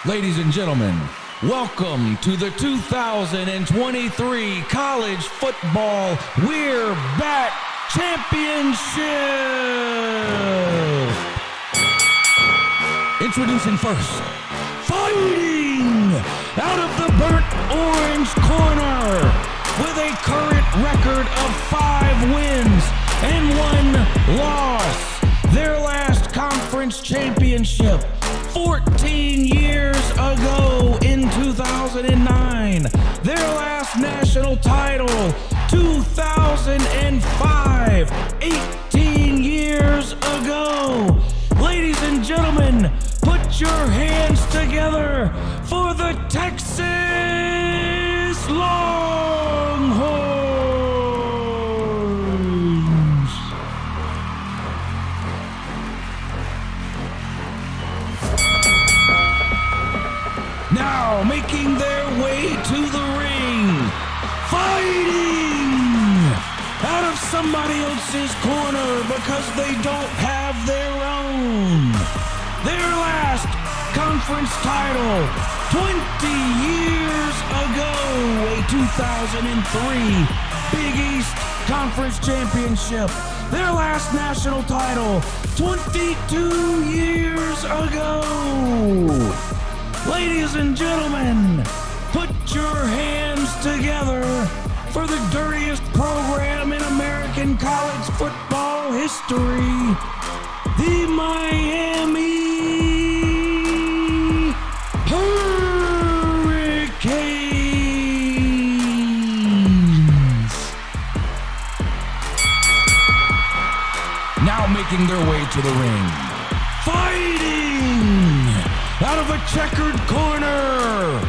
Ladies and gentlemen, welcome to the 2023 College Football We're Back Championship! Introducing first, fighting out of the burnt orange corner with a current record of 5 wins and 1 loss. Their last conference championship 14 years ago in 2009. Their last national title 2005, 18 years ago. Ladies and gentlemen, put your hands together for the Texas Longhorns. Now making their way to the ring, fighting out of somebody else's corner because they don't have their own. Their last conference title 20 years ago, a 2003 Big East Conference Championship. Their last national title 22 years ago. Ladies and gentlemen, put your hands together for the dirtiest program in American college football history, the Miami Hurricanes. Now making their way to the ring, fighting out of a checkered corner,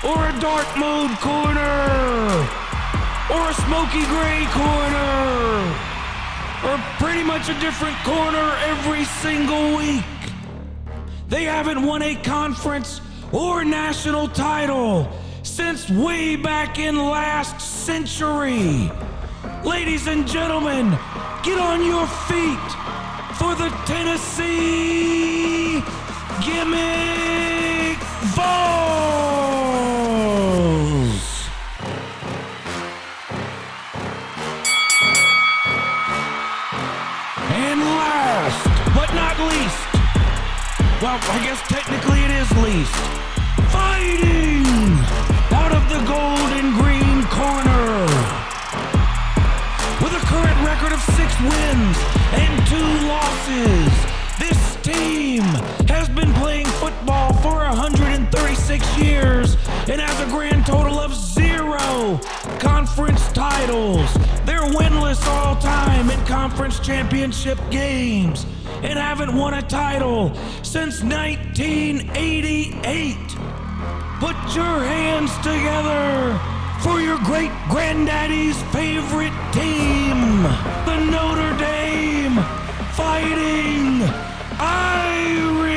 or a dark mode corner, or a smoky gray corner, or pretty much a different corner every single week. They haven't won a conference or national title since way back in last century. Ladies and gentlemen, get on your feet for the Tennessee Gimmick Vols! And last but not least, well, I guess technically it is least, fighting out of the gold and green corner with a current record of 6 wins and 2 losses. This team has been playing football for 136 years and has a grand total of 0 conference titles. They're winless all time in conference championship games and haven't won a title since 1988. Put your hands together for your great granddaddy's favorite team, the Notre Dame Fighting Irish.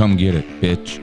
Come get it, bitch.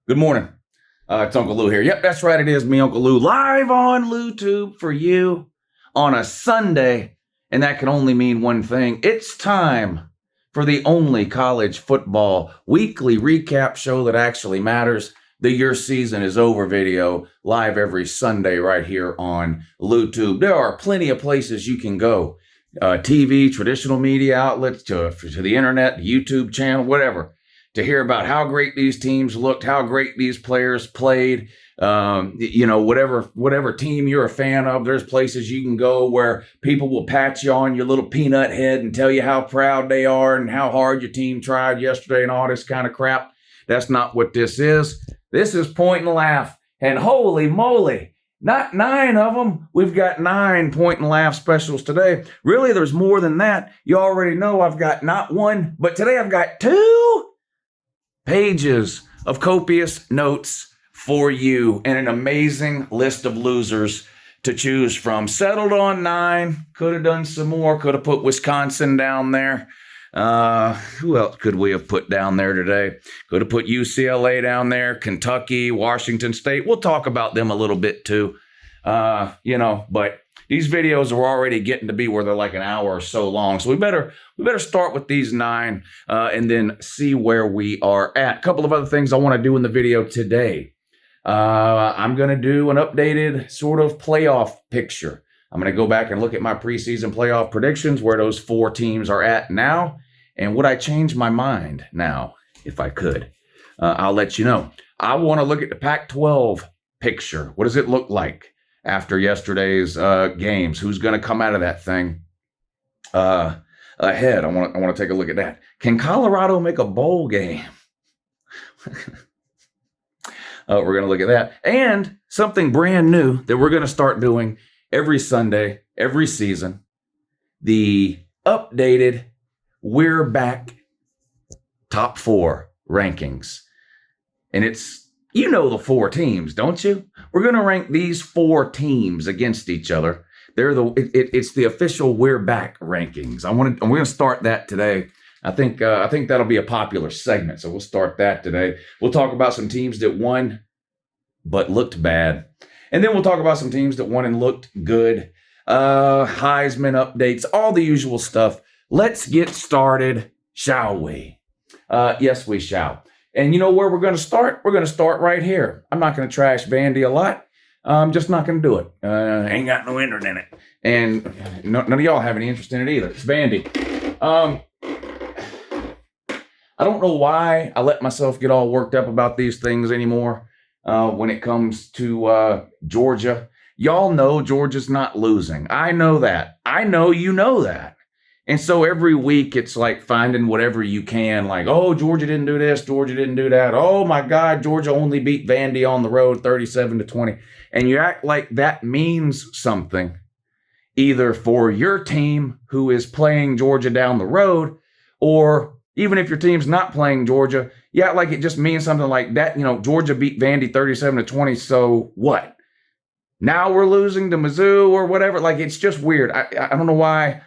Good morning. It's Uncle Lou here. Yep, that's right. It is me, Uncle Lou, live on LouTube for you on a Sunday. And that can only mean one thing. It's time for the only college football weekly recap show that actually matters. The Your Season is Over video, live every Sunday right here on LouTube. There are plenty of places you can go. TV, traditional media outlets, to the internet, the YouTube channel, whatever, to hear about how great these teams looked, how great these players played, whatever team you're a fan of. There's places you can go where people will pat you on your little peanut head and tell you how proud they are and how hard your team tried yesterday and all this kind of crap. That's not what this is. This is point and laugh. And holy moly, not 9 of them. We've got 9 point and laugh specials today. Really, there's more than that. You already know I've got not 1, but today I've got 2 pages of copious notes for you and an amazing list of losers to choose from. Settled on 9. Could have done some more. Could have put Wisconsin down there. Who else could we have put down there today? Could have put UCLA down there, Kentucky, Washington State. We'll talk about them a little bit too. But these videos are already getting to be where they're like an hour or so long. So we better start with these 9 and then see where we are at. A couple of other things I want to do in the video today. I'm going to do an updated sort of playoff picture. I'm going to go back and look at my preseason playoff predictions, where those 4 teams are at now, and would I change my mind now if I could? I'll let you know. I want to look at the Pac-12 picture. What does it look like after yesterday's games? Who's going to come out of that thing ahead? I want to take a look at that. Can Colorado make a bowl game? We're going to look at that. And something brand new that we're going to start doing every Sunday, every season, the updated We're Back top 4 rankings. And it's, the 4 teams, don't you? We're going to rank these 4 teams against each other. It's the official We're Back rankings. We're going to start that today. I think that'll be a popular segment, so we'll start that today. We'll talk about some teams that won but looked bad. And then we'll talk about some teams that won and looked good. Heisman updates, all the usual stuff. Let's get started, shall we? Yes, we shall. And you know where we're going to start? We're going to start right here. I'm not going to trash Vandy a lot. I'm just not going to do it. Ain't got no interest in it. And none of y'all have any interest in it either. It's Vandy. I don't know why I let myself get all worked up about these things anymore when it comes to Georgia. Y'all know Georgia's not losing. I know that. I know you know that. And so every week it's like finding whatever you can, like, oh, Georgia didn't do this, Georgia didn't do that. Oh my God, Georgia only beat Vandy on the road 37-20. And you act like that means something, either for your team who is playing Georgia down the road, or even if your team's not playing Georgia, you act like it just means something like that. Georgia beat Vandy 37-20, so what? Now we're losing to Mizzou or whatever. Like, it's just weird. I don't know why.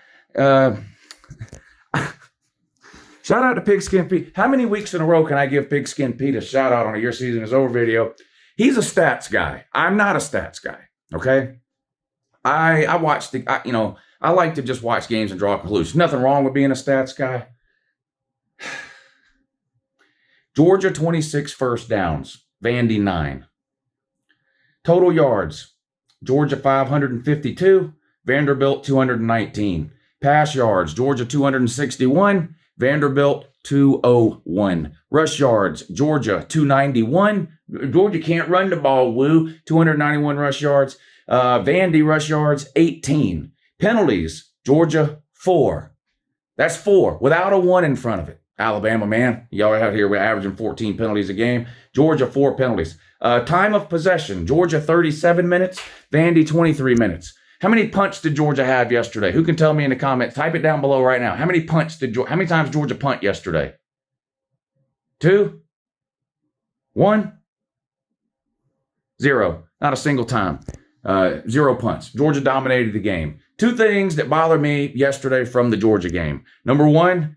Shout out to Pigskin Pete. How many weeks in a row can I give Pigskin Pete a shout out on a Your Season Is Over video? He's a stats guy. I'm not a stats guy. Okay. I watch I like to just watch games and draw conclusions. Nothing wrong with being a stats guy. Georgia 26 first downs, Vandy 9. Total yards, Georgia 552, Vanderbilt 219. Pass yards, Georgia 261, Vanderbilt 201. Rush yards, Georgia 291. Georgia can't run the ball, 291 rush yards. Vandy rush yards, 18. Penalties, Georgia 4. That's 4 without a 1 in front of it. Alabama, man, y'all out here, we're averaging 14 penalties a game. Georgia, 4 penalties. Time of possession, Georgia 37 minutes, Vandy 23 minutes. How many punts did Georgia have yesterday? Who can tell me in the comments? Type it down below right now. How many times Georgia punt yesterday? 2? 1? 0. Not a single time. 0 punts. Georgia dominated the game. 2 things that bothered me yesterday from the Georgia game. Number 1,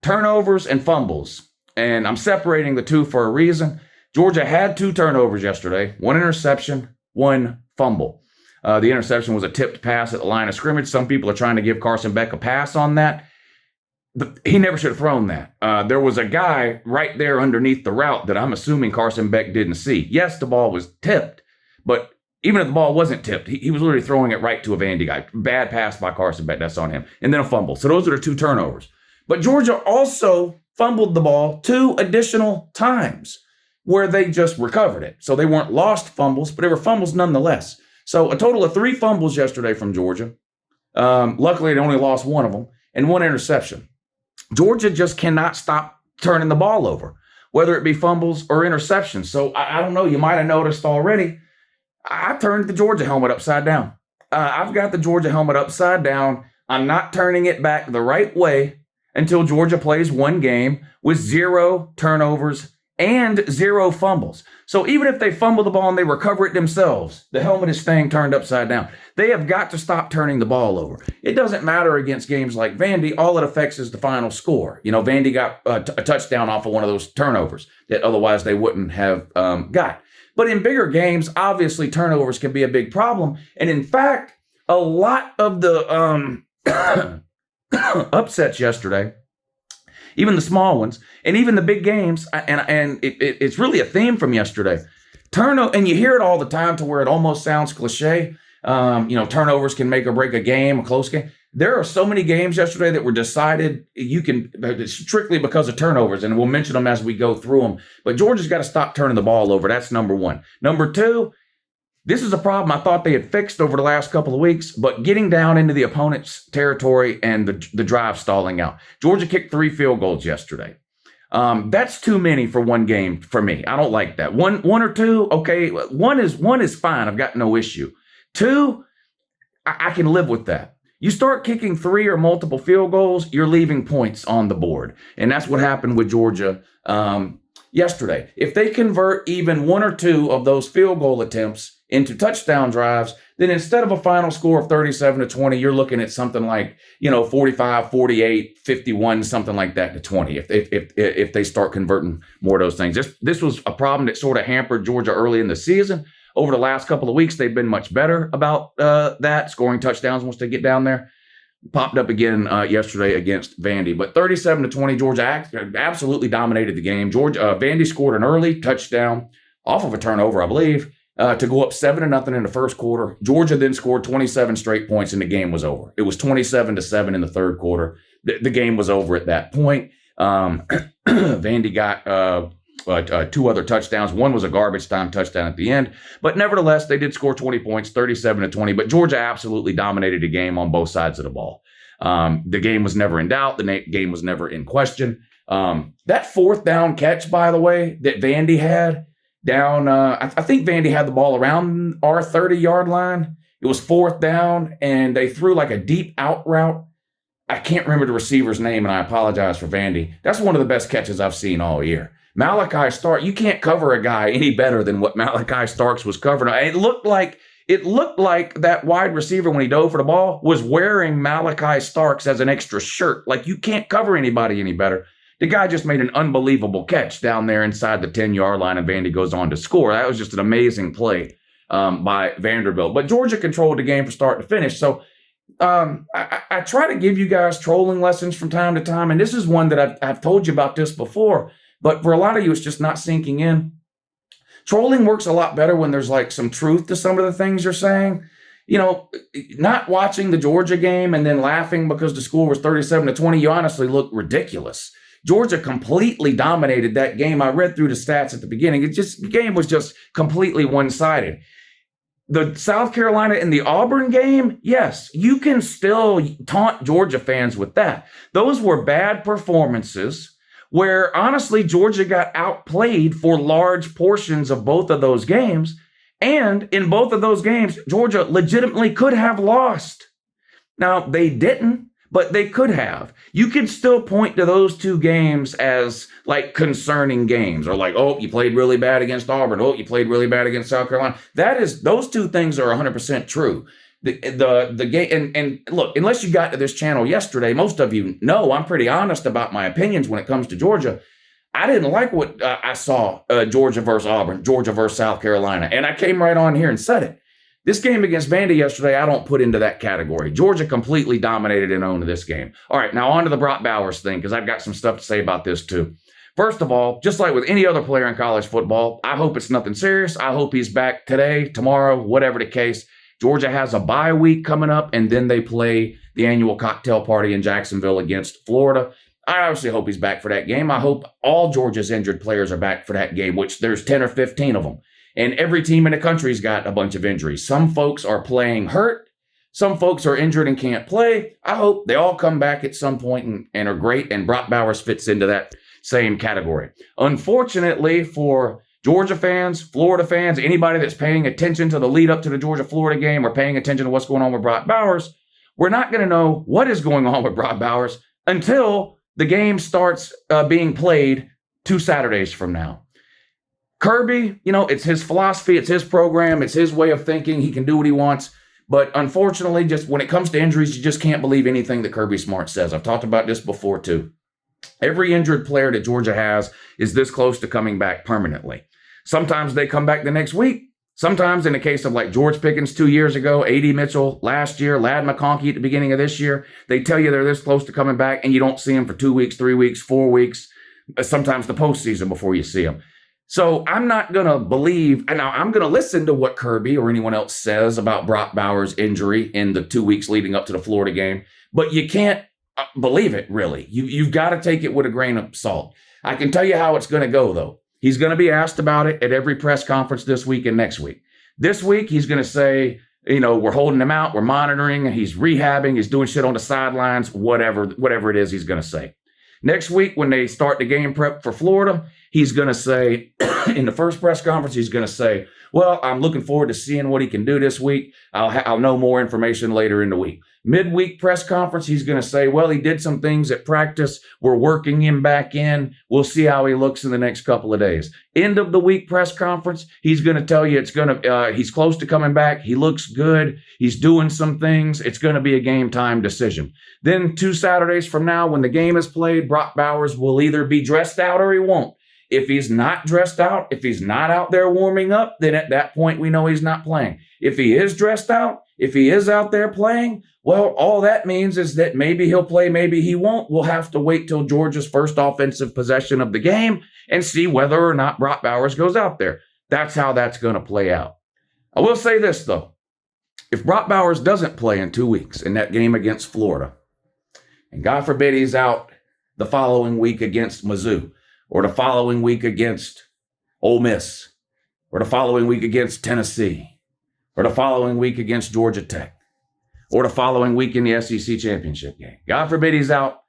turnovers and fumbles. And I'm separating the two for a reason. Georgia had 2 turnovers yesterday. 1 interception, 1 fumble. The interception was a tipped pass at the line of scrimmage. Some people are trying to give Carson Beck a pass on that. He never should have thrown that. There was a guy right there underneath the route that I'm assuming Carson Beck didn't see. Yes, the ball was tipped, but even if the ball wasn't tipped, he was literally throwing it right to a Vandy guy. Bad pass by Carson Beck. That's on him. And then a fumble. So those are the 2 turnovers. But Georgia also fumbled the ball 2 additional times where they just recovered it. So they weren't lost fumbles, but they were fumbles nonetheless. So a total of 3 fumbles yesterday from Georgia. Luckily, they only lost 1 of them, and 1 interception. Georgia just cannot stop turning the ball over, whether it be fumbles or interceptions. So I don't know. You might have noticed already. I turned the Georgia helmet upside down. I've got the Georgia helmet upside down. I'm not turning it back the right way until Georgia plays 1 game with 0 turnovers and 0 fumbles. So even if they fumble the ball and they recover it themselves, the helmet is staying turned upside down. They have got to stop turning the ball over. It doesn't matter against games like Vandy. All it affects is the final score. Vandy got a touchdown off of one of those turnovers that otherwise they wouldn't have got. But in bigger games, obviously turnovers can be a big problem. And in fact, a lot of the upsets yesterday, even the small ones, and even the big games, and it's really a theme from yesterday. And you hear it all the time to where it almost sounds cliche. Turnovers can make or break a game, a close game. There are so many games yesterday that were decided strictly because of turnovers, and we'll mention them as we go through them. But Georgia's got to stop turning the ball over. That's number 1. Number 2, this is a problem I thought they had fixed over the last couple of weeks, but getting down into the opponent's territory and the drive stalling out. Georgia kicked 3 field goals yesterday. That's too many for 1 game for me. I don't like that. One or 2, okay. One is fine. I've got no issue. 2, I can live with that. You start kicking 3 or multiple field goals, you're leaving points on the board. And that's what happened with Georgia yesterday. If they convert even 1 or 2 of those field goal attempts into touchdown drives, then instead of a final score of 37-20, you're looking at something like, 45, 48, 51, something like that to 20, if they start converting more of those things. This was a problem that sort of hampered Georgia early in the season. Over the last couple of weeks, they've been much better about that, scoring touchdowns once they get down there. Popped up again yesterday against Vandy. But 37-20, Georgia absolutely dominated the game. Vandy scored an early touchdown off of a turnover, I believe, to go up 7-0 in the first quarter. Georgia then scored 27 straight points and the game was over. It was 27-7 in the third quarter. The game was over at that point. Vandy got 2 other touchdowns. One was a garbage time touchdown at the end. But nevertheless, they did score 20 points, 37-20. But Georgia absolutely dominated the game on both sides of the ball. The game was never in doubt. The game was never in question. That 4th down catch, by the way, that Vandy had down, I think Vandy had the ball around our 30-yard line. It was 4th down, and they threw like a deep out route. I can't remember the receiver's name, and I apologize for Vandy. That's one of the best catches I've seen all year. Malachi Starks, you can't cover a guy any better than what Malachi Starks was covering. It looked like that wide receiver, when he dove for the ball, was wearing Malachi Starks as an extra shirt. Like, you can't cover anybody any better. The guy just made an unbelievable catch down there inside the 10-yard line, and Vandy goes on to score. That was just an amazing play by Vanderbilt. But Georgia controlled the game from start to finish. So I try to give you guys trolling lessons from time to time, and this is one that I've told you about this before, but for a lot of you, it's just not sinking in. Trolling works a lot better when there's like some truth to some of the things you're saying. You know, not watching the Georgia game and then laughing because the score was 37-20, you honestly look ridiculous. Georgia completely dominated that game. I read through the stats at the beginning. The game was just completely one-sided. The South Carolina and the Auburn game, yes, you can still taunt Georgia fans with that. Those were bad performances where, honestly, Georgia got outplayed for large portions of both of those games. And in both of those games, Georgia legitimately could have lost. Now, they didn't, but they could have. You can still point to those 2 games as like concerning games, or like, oh, you played really bad against Auburn. Oh, you played really bad against South Carolina. Those 2 things are 100% true. The game, and look, unless you got to this channel yesterday, most of you know I'm pretty honest about my opinions when it comes to Georgia. I didn't like what I saw Georgia versus Auburn, Georgia versus South Carolina, and I came right on here and said it. This game against Vandy yesterday, I don't put into that category. Georgia completely dominated and owned this game. All right, now on to the Brock Bowers thing, because I've got some stuff to say about this too. First of all, just like with any other player in college football, I hope it's nothing serious. I hope he's back today, tomorrow, whatever the case. Georgia has a bye week coming up, and then they play the annual cocktail party in Jacksonville against Florida. I obviously hope he's back for that game. I hope all Georgia's injured players are back for that game, which there's 10 or 15 of them. And every team in the country's got a bunch of injuries. Some folks are playing hurt. Some folks are injured and can't play. I hope they all come back at some point and are great, and Brock Bowers fits into that same category. Unfortunately for Georgia fans, Florida fans, anybody that's paying attention to the lead up to the Georgia-Florida game or paying attention to what's going on with Brock Bowers, we're not going to know what is going on with Brock Bowers until the game starts being played 2 Saturdays from now. Kirby, it's his philosophy, it's his program, it's his way of thinking. He can do what he wants. But unfortunately, just when it comes to injuries, you just can't believe anything that Kirby Smart says. I've talked about this before, too. Every injured player that Georgia has is this close to coming back permanently. Sometimes they come back the next week. Sometimes, in the case of like George Pickens 2 years ago, A.D. Mitchell last year, Ladd McConkey at the beginning of this year, they tell you they're this close to coming back, and you don't see them for 2 weeks, 3 weeks, 4 weeks, sometimes the postseason before you see them. So I'm not going to believe, and now I'm going to listen to what Kirby or anyone else says about Brock Bowers' injury in the 2 weeks leading up to the Florida game, but you can't believe it, really. You've got to take it with a grain of salt. I can tell you how it's going to go, though. He's going to be asked about it at every press conference this week and next week. This week, he's going to say, we're holding him out, we're monitoring, he's rehabbing, he's doing shit on the sidelines, whatever it is he's going to say. Next week, when they start the game prep for Florida, he's going to say, in the first press conference, he's going to say, well, I'm looking forward to seeing what he can do this week. I'll know more information later in the week. Midweek press conference, he's going to say, well, he did some things at practice. We're working him back in. We'll see how he looks in the next couple of days. End of the week press conference, he's going to tell you he's close to coming back. He looks good. He's doing some things. It's going to be a game time decision. Then 2 Saturdays from now, when the game is played, Brock Bowers will either be dressed out or he won't. If he's not dressed out, if he's not out there warming up, then at that point we know he's not playing. If he is dressed out, if he is out there playing, well, all that means is that maybe he'll play, maybe he won't. We'll have to wait till Georgia's first offensive possession of the game and see whether or not Brock Bowers goes out there. That's how that's going to play out. I will say this, though. If Brock Bowers doesn't play in 2 weeks in that game against Florida, and God forbid he's out the following week against Mizzou, or the following week against Ole Miss, or the following week against Tennessee, or the following week against Georgia Tech, or the following week in the SEC championship game. God forbid he's out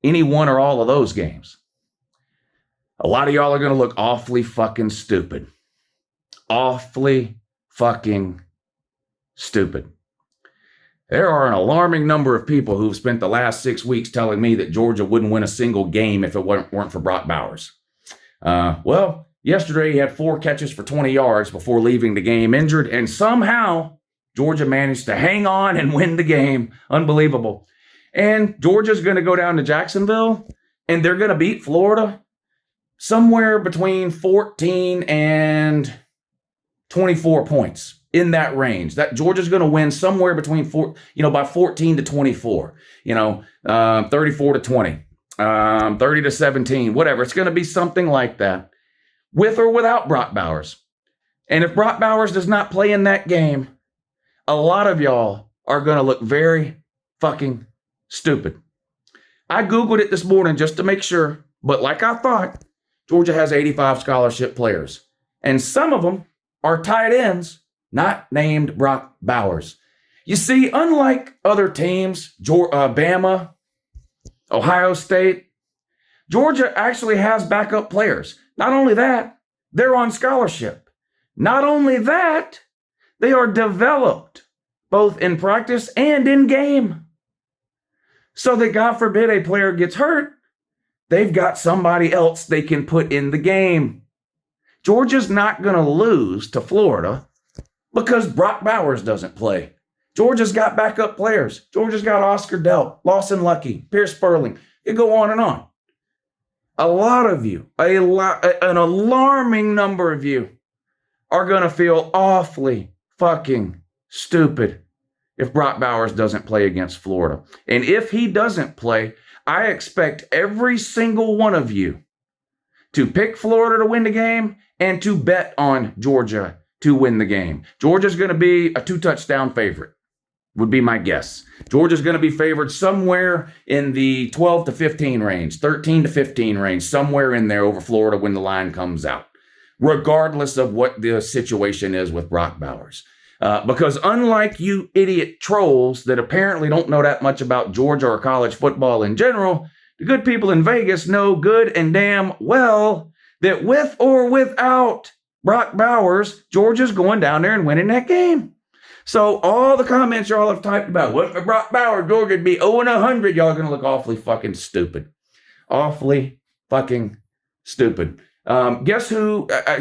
any one or all of those games. A lot of y'all are going to look awfully fucking stupid. Awfully fucking stupid. There are an alarming number of people who've spent the last 6 weeks telling me that Georgia wouldn't win a single game if it weren't for Brock Bowers. Well, yesterday he had 4 catches for 20 yards before leaving the game injured, and somehow Georgia managed to hang on and win the game. Unbelievable. And Georgia's going to go down to Jacksonville, and they're going to beat Florida somewhere between 14 and 24 points, in that range. That Georgia's going to win somewhere between by 14 to 24, 34 to 20, 30 to 17, whatever. It's going to be something like that, with or without Brock Bowers. And if Brock Bowers does not play in that game, a lot of y'all are going to look very fucking stupid. I Googled it this morning just to make sure, but like I thought, Georgia has 85 scholarship players, and some of them are tight ends not named Brock Bowers. You see, unlike other teams, Bama, Ohio State, Georgia actually has backup players. Not only that, they're on scholarship. Not only that, they are developed both in practice and in game. So that God forbid a player gets hurt, they've got somebody else they can put in the game. Georgia's not going to lose to Florida because Brock Bowers doesn't play. Georgia's got backup players. Georgia's got Oscar Delp, Lawson Lucky, Pierce Sperling. It go on and on. A lot of you, an alarming number of you, are going to feel awfully fucking stupid if Brock Bowers doesn't play against Florida. And if he doesn't play, I expect every single one of you to pick Florida to win the game and to bet on Georgia to win the game. Georgia's going to be a 2-touchdown favorite, would be my guess. Georgia's going to be favored somewhere in the 12 to 15 range, 13 to 15 range, somewhere in there over Florida when the line comes out, regardless of what the situation is with Brock Bowers. Because unlike you idiot trolls that apparently don't know that much about Georgia or college football in general, the good people in Vegas know good and damn well that with or without Brock Bowers, Georgia's going down there and winning that game. So all the comments y'all have typed about, what for Brock Bowers, Georgia'd be 0-100, y'all are going to look awfully fucking stupid. Awfully fucking stupid. Guess who, I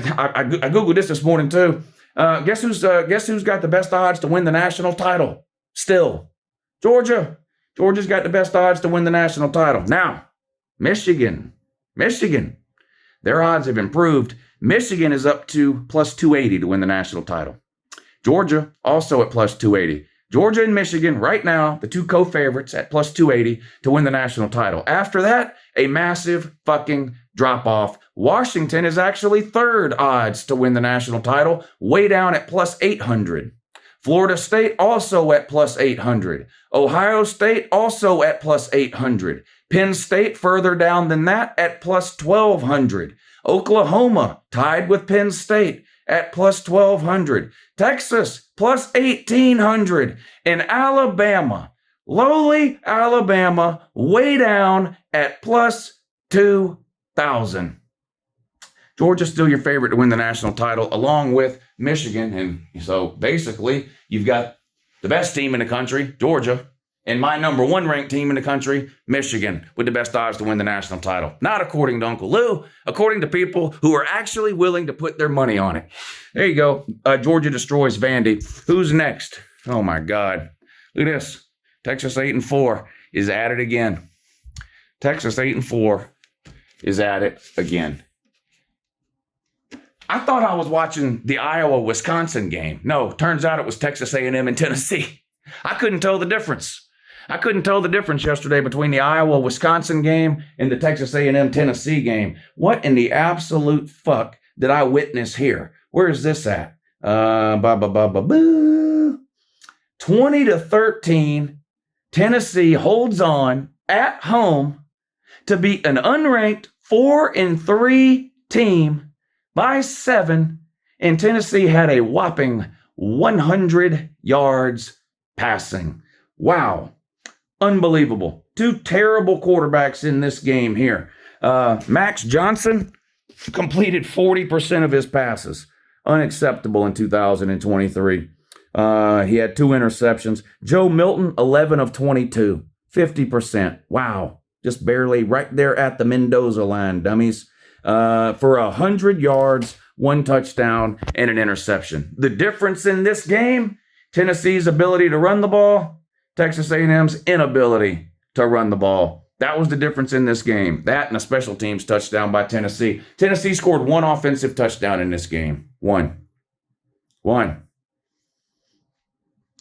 Googled this morning too. Guess who's got the best odds to win the national title? Still, Georgia. Georgia's got the best odds to win the national title. Now, Michigan. Their odds have improved. Michigan is up to plus 280 to win the national title. Georgia also at plus 280. Georgia and Michigan right now, the two co-favorites at plus 280 to win the national title. After that, a massive fucking drop-off. Washington is actually third odds to win the national title, way down at plus 800. Florida State also at plus 800. Ohio State also at plus 800. Penn State further down than that at plus 1,200. Oklahoma tied with Penn State at plus 1,200. Texas plus 1,800. And Alabama, lowly Alabama, way down at plus 2,000. Georgia's still your favorite to win the national title, along with Michigan. And so basically, you've got the best team in the country, Georgia, and my number 1 ranked team in the country, Michigan, with the best odds to win the national title. Not according to Uncle Lou, according to people who are actually willing to put their money on it. There you go. Georgia destroys Vandy. Who's next? Oh, my God. Look at this. Texas 8-4 is at it again. Texas 8-4 is at it again. I thought I was watching the Iowa-Wisconsin game. No, turns out it was Texas A&M and Tennessee. I couldn't tell the difference. I couldn't tell the difference yesterday between the Iowa-Wisconsin game and the Texas A&M Tennessee game. What in the absolute fuck did I witness here? Where is this at? 20-13. Tennessee holds on at home to beat an unranked 4-3 team by 7, and Tennessee had a whopping 100 yards passing. Wow. Unbelievable. Two terrible quarterbacks in this game here. Max Johnson completed 40% of his passes. Unacceptable in 2023. He had 2 interceptions. Joe Milton, 11 of 22. 50%. Wow. Just barely right there at the Mendoza line, dummies. For 100 yards, 1 touchdown, and an interception. The difference in this game, Tennessee's ability to run the ball, Texas A&M's inability to run the ball. That was the difference in this game. That and a special teams touchdown by Tennessee. Tennessee scored 1 offensive touchdown in this game. One.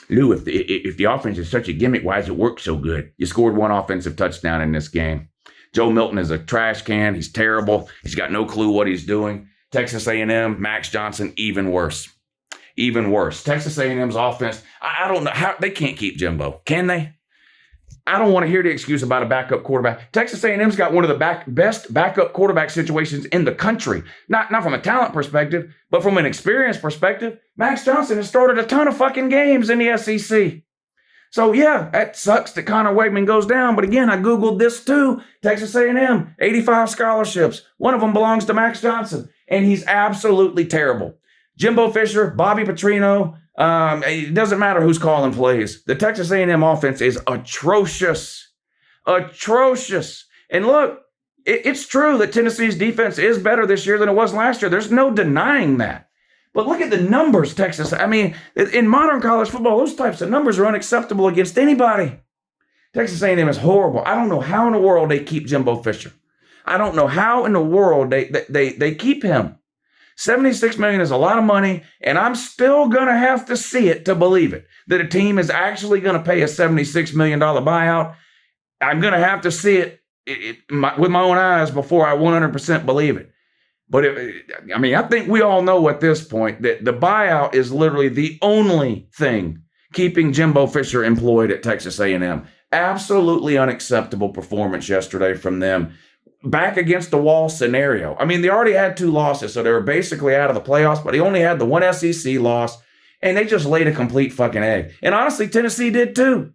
Lou, if the offense is such a gimmick, why does it work so good? You scored 1 offensive touchdown in this game. Joe Milton is a trash can. He's terrible. He's got no clue what he's doing. Texas A&M, Max Johnson, even worse. Even worse. Texas A&M's offense, I don't know how they can't keep Jimbo. Can they? I don't want to hear the excuse about a backup quarterback. Texas A&M's got one of the best backup quarterback situations in the country. Not from a talent perspective, but from an experience perspective. Max Johnson has started a ton of fucking games in the SEC. So, yeah, that sucks that Connor Wakeman goes down. But again, I Googled this too. Texas A&M, 85 scholarships. One of them belongs to Max Johnson. And he's absolutely terrible. Jimbo Fisher, Bobby Petrino, it doesn't matter who's calling plays. The Texas A&M offense is atrocious. Atrocious. And look, it's true that Tennessee's defense is better this year than it was last year. There's no denying that. But look at the numbers, Texas. I mean, in modern college football, those types of numbers are unacceptable against anybody. Texas A&M is horrible. I don't know how in the world they keep Jimbo Fisher. I don't know how in the world they keep him. $76 million is a lot of money, and I'm still going to have to see it to believe it, that a team is actually going to pay a $76 million buyout. I'm going to have to see it with my own eyes before I 100% believe it. But, I think we all know at this point that the buyout is literally the only thing keeping Jimbo Fisher employed at Texas A&M. Absolutely unacceptable performance yesterday from them. Back against the wall scenario. I mean, they already had 2 losses, so they were basically out of the playoffs, but he only had the 1 SEC loss, and they just laid a complete fucking egg. And honestly, Tennessee did too.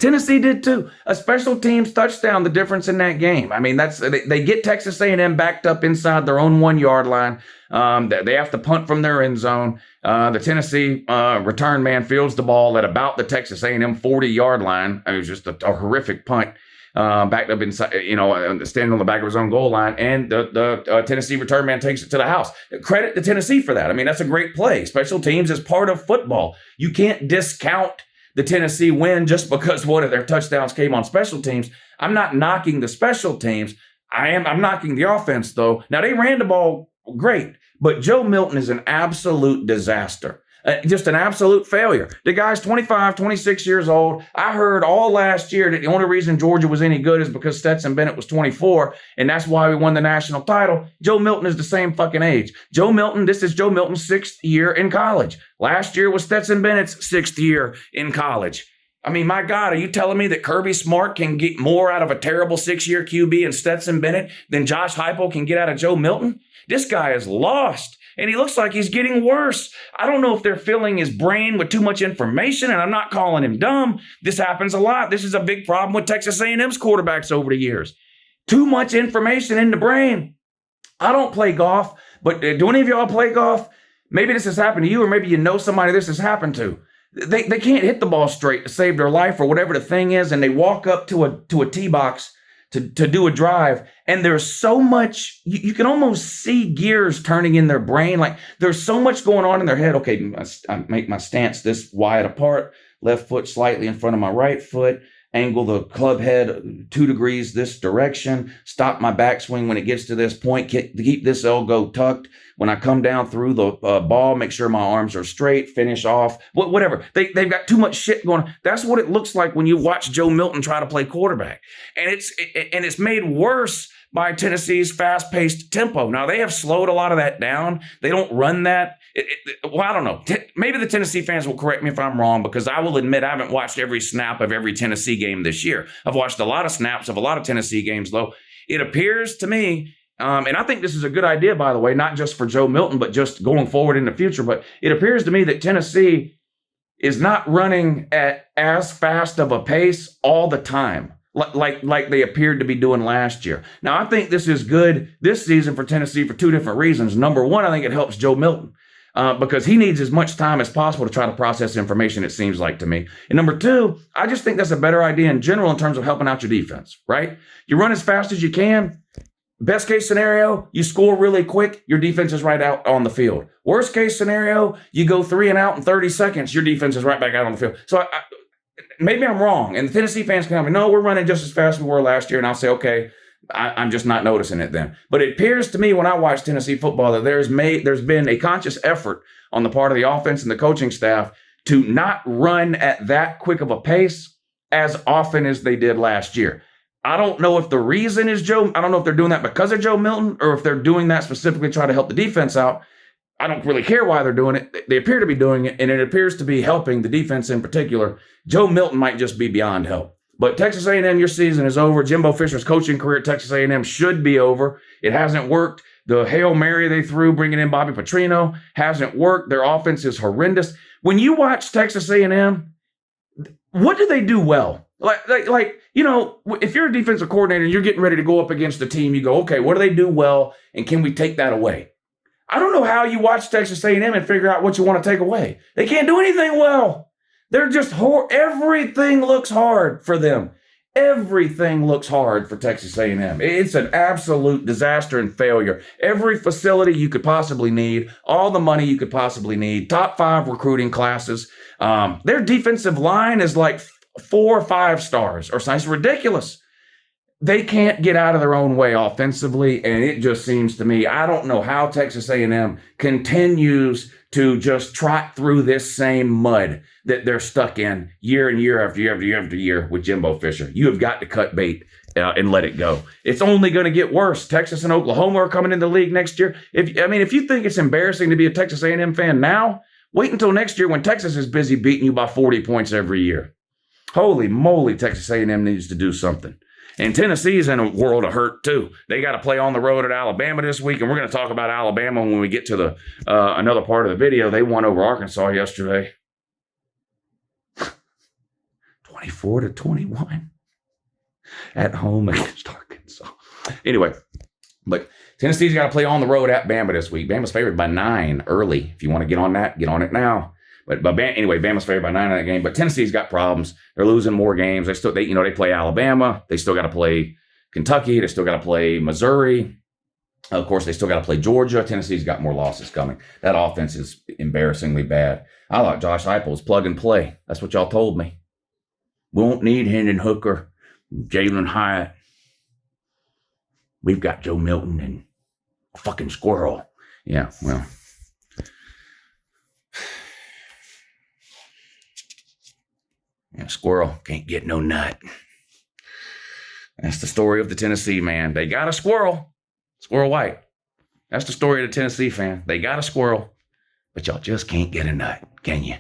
A special teams touchdown, the difference in that game. I mean, they get Texas A&M backed up inside their own 1-yard line. They have to punt from their end zone. The Tennessee return man fields the ball at about the Texas A&M 40-yard line. It was just a horrific punt. Backed up inside, standing on the back of his own goal line, and the Tennessee return man takes it to the house. Credit to Tennessee for that. I mean, that's a great play. Special teams is part of football. You can't discount the Tennessee win just because one of their touchdowns came on special teams. I'm not knocking the special teams. I'm knocking the offense, though. Now, they ran the ball great, but Joe Milton is an absolute disaster. Just an absolute failure. The guy's 25, 26 years old. I heard all last year that the only reason Georgia was any good is because Stetson Bennett was 24, and that's why we won the national title. Joe Milton is the same fucking age. This is Joe Milton's 6th year in college. Last year was Stetson Bennett's 6th year in college. I mean, my God, are you telling me that Kirby Smart can get more out of a terrible 6-year QB in Stetson Bennett than Josh Heupel can get out of Joe Milton? This guy is lost. And he looks like he's getting worse. I don't know if they're filling his brain with too much information, and I'm not calling him dumb. This happens a lot. This is a big problem with Texas A&M's quarterbacks over the years. Too much information in the brain. I don't play golf, but do any of y'all play golf? Maybe this has happened to you, or maybe you know somebody this has happened to. They can't hit the ball straight to save their life or whatever the thing is, and they walk up to a tee box to do a drive, and there's so much, you can almost see gears turning in their brain. Like there's so much going on in their head. Okay, I make my stance this wide apart, left foot slightly in front of my right foot, angle the club head 2 degrees this direction, stop my backswing when it gets to this point, keep this elbow tucked. When I come down through the ball, make sure my arms are straight, finish off, whatever. They've got too much shit going on. That's what it looks like when you watch Joe Milton try to play quarterback. And it's made worse by Tennessee's fast-paced tempo. Now, they have slowed a lot of that down. They don't run that Well, I don't know. Maybe the Tennessee fans will correct me if I'm wrong, because I will admit I haven't watched every snap of every Tennessee game this year. I've watched a lot of snaps of a lot of Tennessee games, though. It appears to me, and I think this is a good idea, by the way, not just for Joe Milton, but just going forward in the future. But it appears to me that Tennessee is not running at as fast of a pace all the time, like they appeared to be doing last year. Now, I think this is good this season for Tennessee for two different reasons. Number one, I think it helps Joe Milton. Because he needs as much time as possible to try to process information, it seems like to me. And number two, I just think that's a better idea in general in terms of helping out your defense, right? You run as fast as you can. Best case scenario, you score really quick, your defense is right out on the field. Worst case scenario, you go 3 and out in 30 seconds, your defense is right back out on the field. So maybe I'm wrong, and the Tennessee fans can tell me, no, we're running just as fast as we were last year, and I'll say, okay, I'm just not noticing it then. But it appears to me when I watch Tennessee football that there's been a conscious effort on the part of the offense and the coaching staff to not run at that quick of a pace as often as they did last year. I don't know if the reason is I don't know if they're doing that because of Joe Milton or if they're doing that specifically to try to help the defense out. I don't really care why they're doing it. They appear to be doing it, and it appears to be helping the defense in particular. Joe Milton might just be beyond help. But Texas A&M, your season is over. Jimbo Fisher's coaching career at Texas A&M should be over. It hasn't worked. The Hail Mary they threw, bringing in Bobby Petrino, hasn't worked. Their offense is horrendous. When you watch Texas A&M, what do they do well? Like you know, if you're a defensive coordinator and you're getting ready to go up against the team, you go, okay, what do they do well, and can we take that away? I don't know how you watch Texas A&M and figure out what you want to take away. They can't do anything well. They're just everything looks hard for them. Everything looks hard for Texas A&M. It's an absolute disaster and failure. Every facility you could possibly need, all the money you could possibly need, top 5 recruiting classes. Their defensive line is like 4 or 5 stars or something. It's ridiculous. They can't get out of their own way offensively, and it just seems to me, I don't know how Texas A&M continues to just trot through this same mud that they're stuck in year and year after year after year after year with Jimbo Fisher. You have got to cut bait and let it go. It's only going to get worse. Texas and Oklahoma are coming into the league next year. If you think it's embarrassing to be a Texas A&M fan now, wait until next year when Texas is busy beating you by 40 points every year. Holy moly, Texas A&M needs to do something. And Tennessee's in a world of hurt, too. They got to play on the road at Alabama this week, and we're going to talk about Alabama when we get to the another part of the video. They won over Arkansas yesterday. 24-21 at home against Arkansas. Anyway, but Tennessee's got to play on the road at Bama this week. Bama's favored by 9 early. If you want to get on that, get on it now. But anyway, Bama's favored by 9 in that game. But Tennessee's got problems. They're losing more games. They play Alabama. They still got to play Kentucky. They still got to play Missouri. Of course, they still got to play Georgia. Tennessee's got more losses coming. That offense is embarrassingly bad. I thought Josh Heupel was plug and play. That's what y'all told me. Won't need Hendon Hooker, Jalen Hyatt. We've got Joe Milton and a fucking squirrel. Yeah, well. Yeah, squirrel can't get no nut. That's the story of the Tennessee man. They got a squirrel. Squirrel White. That's the story of the Tennessee fan. They got a squirrel, but y'all just can't get a nut, can you?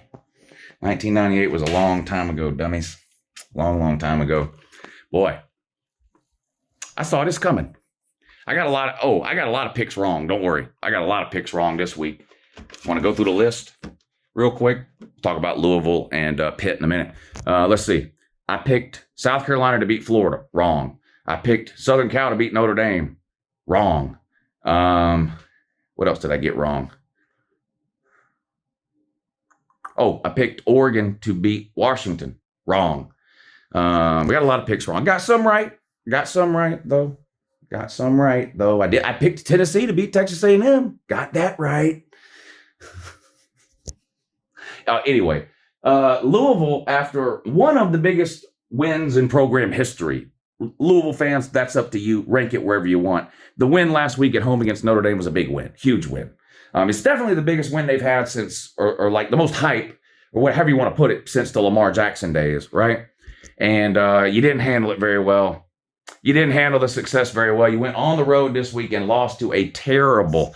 1998 was a long time ago, dummies. Long, long time ago. Boy, I saw this coming. I got a lot of picks wrong. Don't worry. I got a lot of picks wrong this week. Want to go through the list real quick? Talk about Louisville and Pitt in a minute. Let's see. I picked South Carolina to beat Florida. Wrong. I picked Southern Cal to beat Notre Dame. Wrong. What else did I get wrong? Oh, I picked Oregon to beat Washington. Wrong. We got a lot of picks wrong. Got some right, though. I picked Tennessee to beat Texas A&M. Got that right. Anyway, Louisville, after one of the biggest wins in program history, Louisville fans, that's up to you. Rank it wherever you want. The win last week at home against Notre Dame was a big win, huge win. It's definitely the biggest win they've had since, or like the most hype, or whatever you want to put it, since the Lamar Jackson days, right? And you didn't handle it very well. You didn't handle the success very well. You went on the road this week and lost to a terrible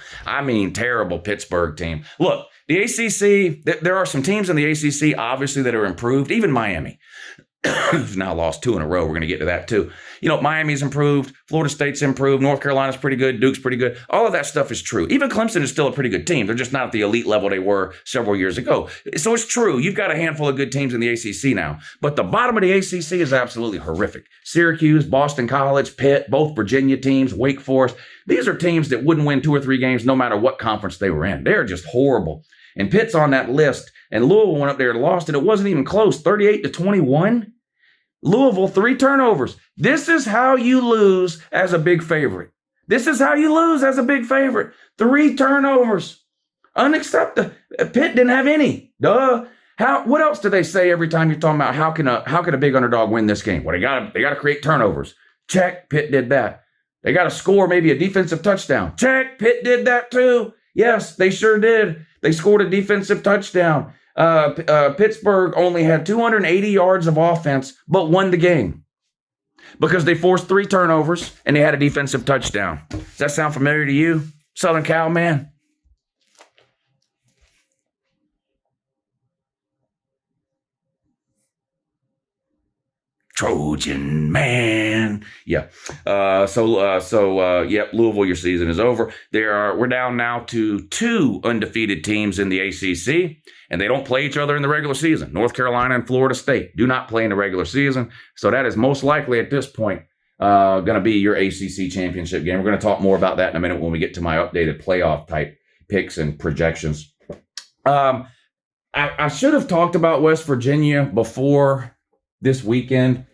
Pittsburgh team. Look, The ACC, there are some teams in the ACC, obviously, that are improved. Even Miami, who's now lost 2 in a row. We're going to get to that, too. Miami's improved. Florida State's improved. North Carolina's pretty good. Duke's pretty good. All of that stuff is true. Even Clemson is still a pretty good team. They're just not at the elite level they were several years ago. So it's true. You've got a handful of good teams in the ACC now. But the bottom of the ACC is absolutely horrific. Syracuse, Boston College, Pitt, both Virginia teams, Wake Forest. These are teams that wouldn't win 2 or 3 games no matter what conference they were in. They're just horrible. And Pitt's on that list. And Louisville went up there and lost it. It wasn't even close. 38-21. Louisville, 3 turnovers. This is how you lose as a big favorite. 3 turnovers. Unacceptable. Pitt didn't have any. Duh. What else do they say every time you're talking about how can a big underdog win this game? Well, they gotta create turnovers. Check. Pitt did that. They got to score maybe a defensive touchdown. Check. Pitt did that too. Yes, they sure did. They scored a defensive touchdown. Pittsburgh only had 280 yards of offense, but won the game because they forced 3 turnovers and they had a defensive touchdown. Does that sound familiar to you, Southern Cal man? Trojan man. Yeah. Louisville, your season is over. We're down now to 2 undefeated teams in the ACC, and they don't play each other in the regular season. North Carolina and Florida State do not play in the regular season. So that is most likely at this point going to be your ACC championship game. We're going to talk more about that in a minute when we get to my updated playoff type picks and projections. I should have talked about West Virginia before this weekend.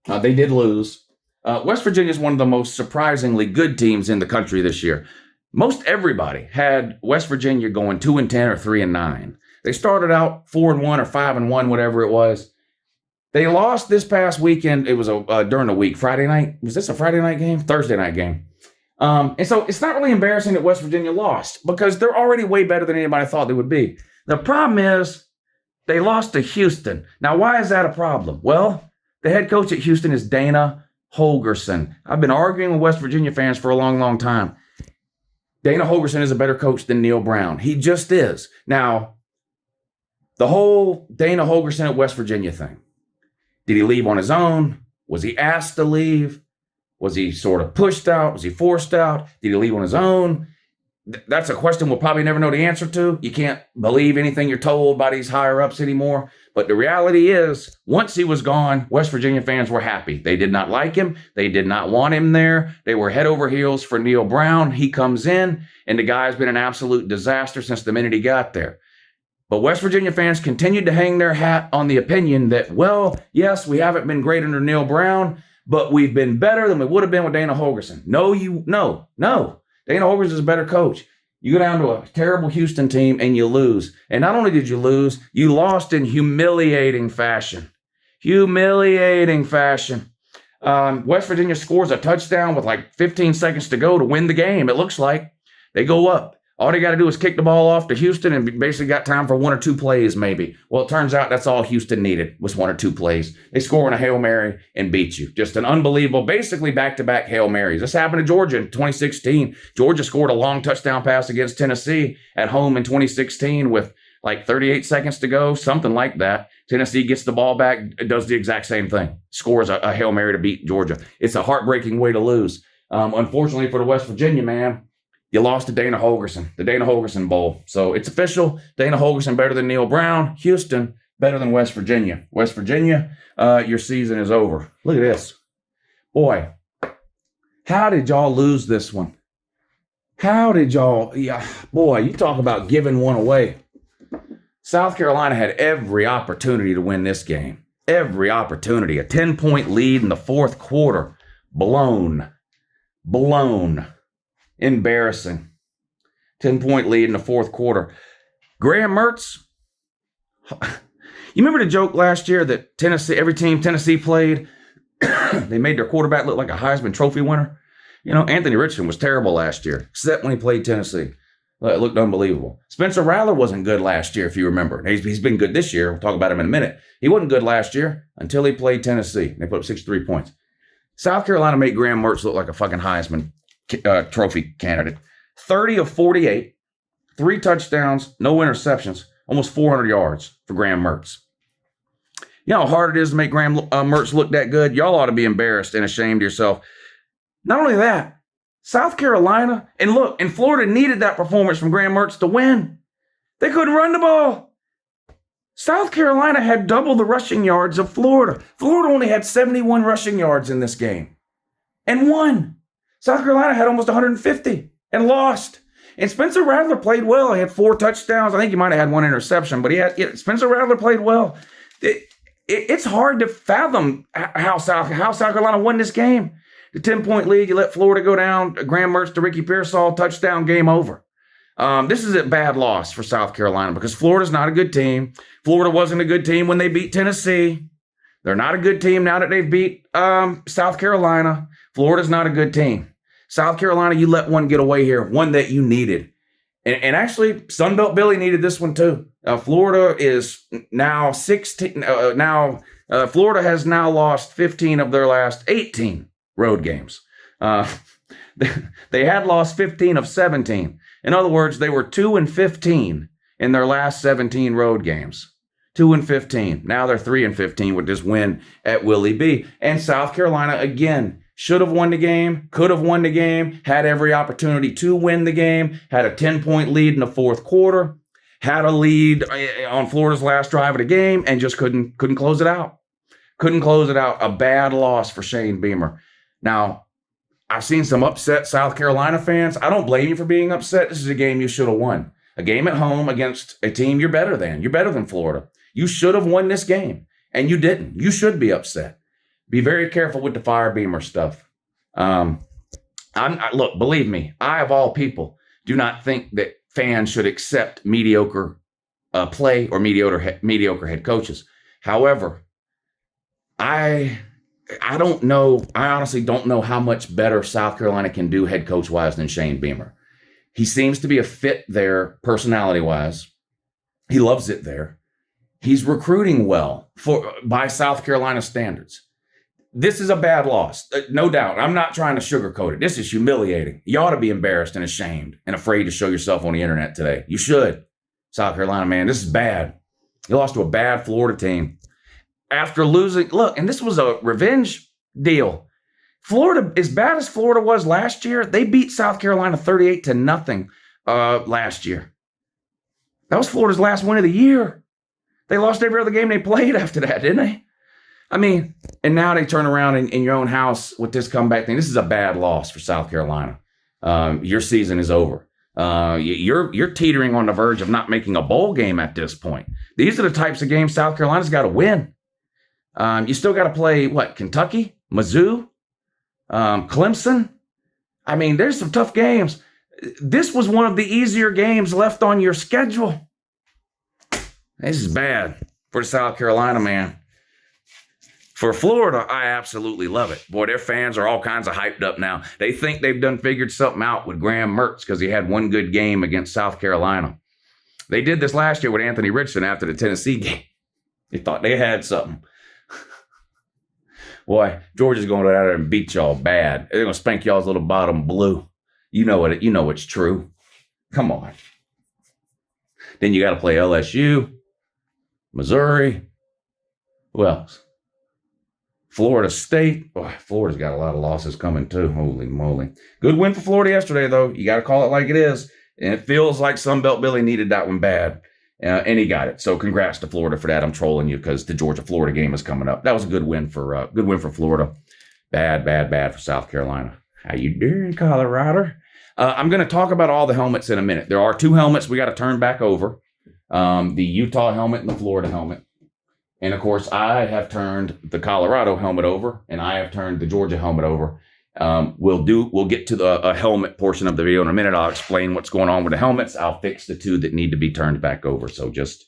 They did lose. West Virginia is one of the most surprisingly good teams in the country this year. Most everybody had West Virginia going 2-10 or 3-9. They started out 4-1 or 5-1, whatever it was. They lost this past weekend. It was during the week, Friday night. Was this a Friday night game? Thursday night game. And so it's not really embarrassing that West Virginia lost because they're already way better than anybody thought they would be. The problem is they lost to Houston. Now, why is that a problem? Well, the head coach at Houston is Dana Holgorsen. I've been arguing with West Virginia fans for a long, long time. Dana Holgorsen is a better coach than Neil Brown. He just is. Now, the whole Dana Holgorsen at West Virginia thing. Did he leave on his own? Was he asked to leave? Was he sort of pushed out? Was he forced out? Did he leave on his own? That's a question we'll probably never know the answer to. You can't believe anything you're told by these higher-ups anymore. But the reality is, once he was gone, West Virginia fans were happy. They did not like him. They did not want him there. They were head over heels for Neil Brown. He comes in, and the guy's been an absolute disaster since the minute he got there. But West Virginia fans continued to hang their hat on the opinion that, well, yes, we haven't been great under Neil Brown, but we've been better than we would have been with Dana Holgorsen. No. Dana Holgorsen is a better coach. You go down to a terrible Houston team and you lose. And not only did you lose, you lost in humiliating fashion. West Virginia scores a touchdown with like 15 seconds to go to win the game. It looks like they go up. All they got to do is kick the ball off to Houston and basically got time for 1 or 2 plays maybe. Well, it turns out that's all Houston needed was 1 or 2 plays. They score on a Hail Mary and beat you. Just an unbelievable, basically back-to-back Hail Marys. This happened to Georgia in 2016. Georgia scored a long touchdown pass against Tennessee at home in 2016 with like 38 seconds to go, something like that. Tennessee gets the ball back, does the exact same thing. Scores a Hail Mary to beat Georgia. It's a heartbreaking way to lose. Unfortunately for the West Virginia man, you lost to Dana Holgorsen, the Dana Holgorsen Bowl. So it's official. Dana Holgorsen better than Neil Brown. Houston better than West Virginia. West Virginia, your season is over. Look at this. Boy, how did y'all lose this one? Boy, you talk about giving one away. South Carolina had every opportunity to win this game. Every opportunity. A 10-point lead in the fourth quarter. Blown. Embarrassing. 10-point lead in the fourth quarter. Graham Mertz. You remember the joke last year that Tennessee, every team Tennessee played, they made their quarterback look like a Heisman Trophy winner? You know, Anthony Richardson was terrible last year, except when he played Tennessee. It looked unbelievable. Spencer Rattler wasn't good last year, if you remember. He's been good this year. We'll talk about him in a minute. He wasn't good last year until he played Tennessee. They put up 63 points. South Carolina made Graham Mertz look like a fucking Heisman Trophy candidate. 30 of 48 3 touchdowns, no interceptions, almost 400 yards for Graham Mertz. You know how hard it is to make Graham Mertz look that good? Y'all ought to be embarrassed and ashamed of yourself. Not only that, South Carolina, and Florida needed that performance from Graham Mertz to win. They couldn't run the ball. South Carolina had double the rushing yards of Florida. Florida only had 71 rushing yards in this game and won. South Carolina had almost 150 and lost. And Spencer Rattler played well. He had 4 touchdowns. I think he might have had 1 interception, but Spencer Rattler played well. It's hard to fathom how South Carolina won this game. The 10-point lead, you let Florida go down, Graham Mertz to Ricky Pearsall, touchdown, game over. This is a bad loss for South Carolina because Florida's not a good team. Florida wasn't a good team when they beat Tennessee. They're not a good team now that they've beat South Carolina. Florida's not a good team. South Carolina, you let one get away here, one that you needed. And actually, Sunbelt Billy needed this one too. Florida is now 16. Florida has now lost 15 of their last 18 road games. They had lost 15 of 17. In other words, they were 2-15 in their last 17 road games. 2-15. Now they're 3-15 with this win at Willie B. And South Carolina, again, should have won the game, could have won the game, had every opportunity to win the game, had a 10-point lead in the fourth quarter, had a lead on Florida's last drive of the game, and just couldn't close it out. Couldn't close it out. A bad loss for Shane Beamer. Now, I've seen some upset South Carolina fans. I don't blame you for being upset. This is a game you should have won. A game at home against a team you're better than. You're better than Florida. You should have won this game, and you didn't. You should be upset. Be very careful with the Fire Beamer stuff. Look, believe me, I, of all people, do not think that fans should accept mediocre play or mediocre head coaches. However, I don't know. I honestly don't know how much better South Carolina can do head coach wise than Shane Beamer. He seems to be a fit there personality wise. He loves it there. He's recruiting well by South Carolina standards. This is a bad loss, no doubt. I'm not trying to sugarcoat it. This is humiliating. You ought to be embarrassed and ashamed and afraid to show yourself on the internet today. You should. South Carolina, man, this is bad. You lost to a bad Florida team. After losing, look, and this was a revenge deal. Florida, as bad as Florida was last year, they beat South Carolina 38-0 last year. That was Florida's last win of the year. They lost every other game they played after that, didn't they? I mean, and now they turn around in your own house with this comeback thing. This is a bad loss for South Carolina. Your season is over. You're teetering on the verge of not making a bowl game at this point. These are the types of games South Carolina's got to win. You still got to play, Kentucky, Mizzou, Clemson. I mean, there's some tough games. This was one of the easier games left on your schedule. This is bad for South Carolina, man. For Florida, I absolutely love it. Boy, their fans are all kinds of hyped up now. They think they've done figured something out with Graham Mertz because he had one good game against South Carolina. They did this last year with Anthony Richardson after the Tennessee game. They thought they had something. Boy, Georgia's going out there and beat y'all bad. They're going to spank y'all's little bottom blue. You know it. You know it's true. Come on. Then you got to play LSU, Missouri. Who else? Florida State. Boy, Florida's got a lot of losses coming too. Holy moly. Good win for Florida yesterday, though. You got to call it like it is. And it feels like Sunbelt Billy needed that one bad. And he got it. So congrats to Florida for that. I'm trolling you because the Georgia-Florida game is coming up. That was a good win for Florida. Bad for South Carolina. How you doing, Colorado? I'm going to talk about all the helmets in a minute. There are 2 helmets we got to turn back over. The Utah helmet and the Florida helmet. And, of course, I have turned the Colorado helmet over, and I have turned the Georgia helmet over. We'll get to the helmet portion of the video in a minute. I'll explain what's going on with the helmets. I'll fix the 2 that need to be turned back over. So just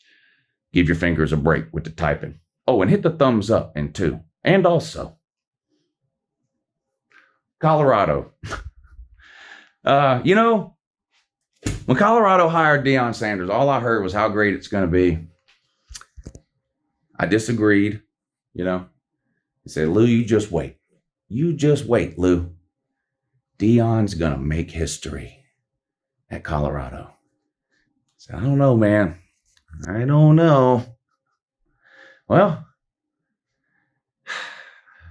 give your fingers a break with the typing. Oh, and hit the thumbs up in 2. And also, Colorado. When Colorado hired Deion Sanders, all I heard was how great it's going to be. I disagreed, He said, Lou, you just wait. You just wait, Lou. Deion's going to make history at Colorado. I don't know, man. I don't know. Well,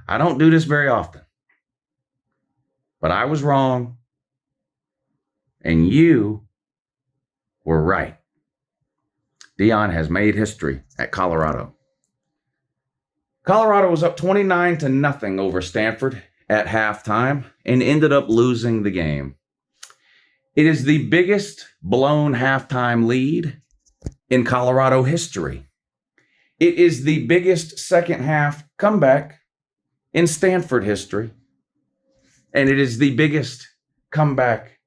I don't do this very often. But I was wrong. And you were right. Deion has made history at Colorado. Colorado was up 29-0 over Stanford at halftime and ended up losing the game. It is the biggest blown halftime lead in Colorado history. It is the biggest second half comeback in Stanford history. And it is the biggest comeback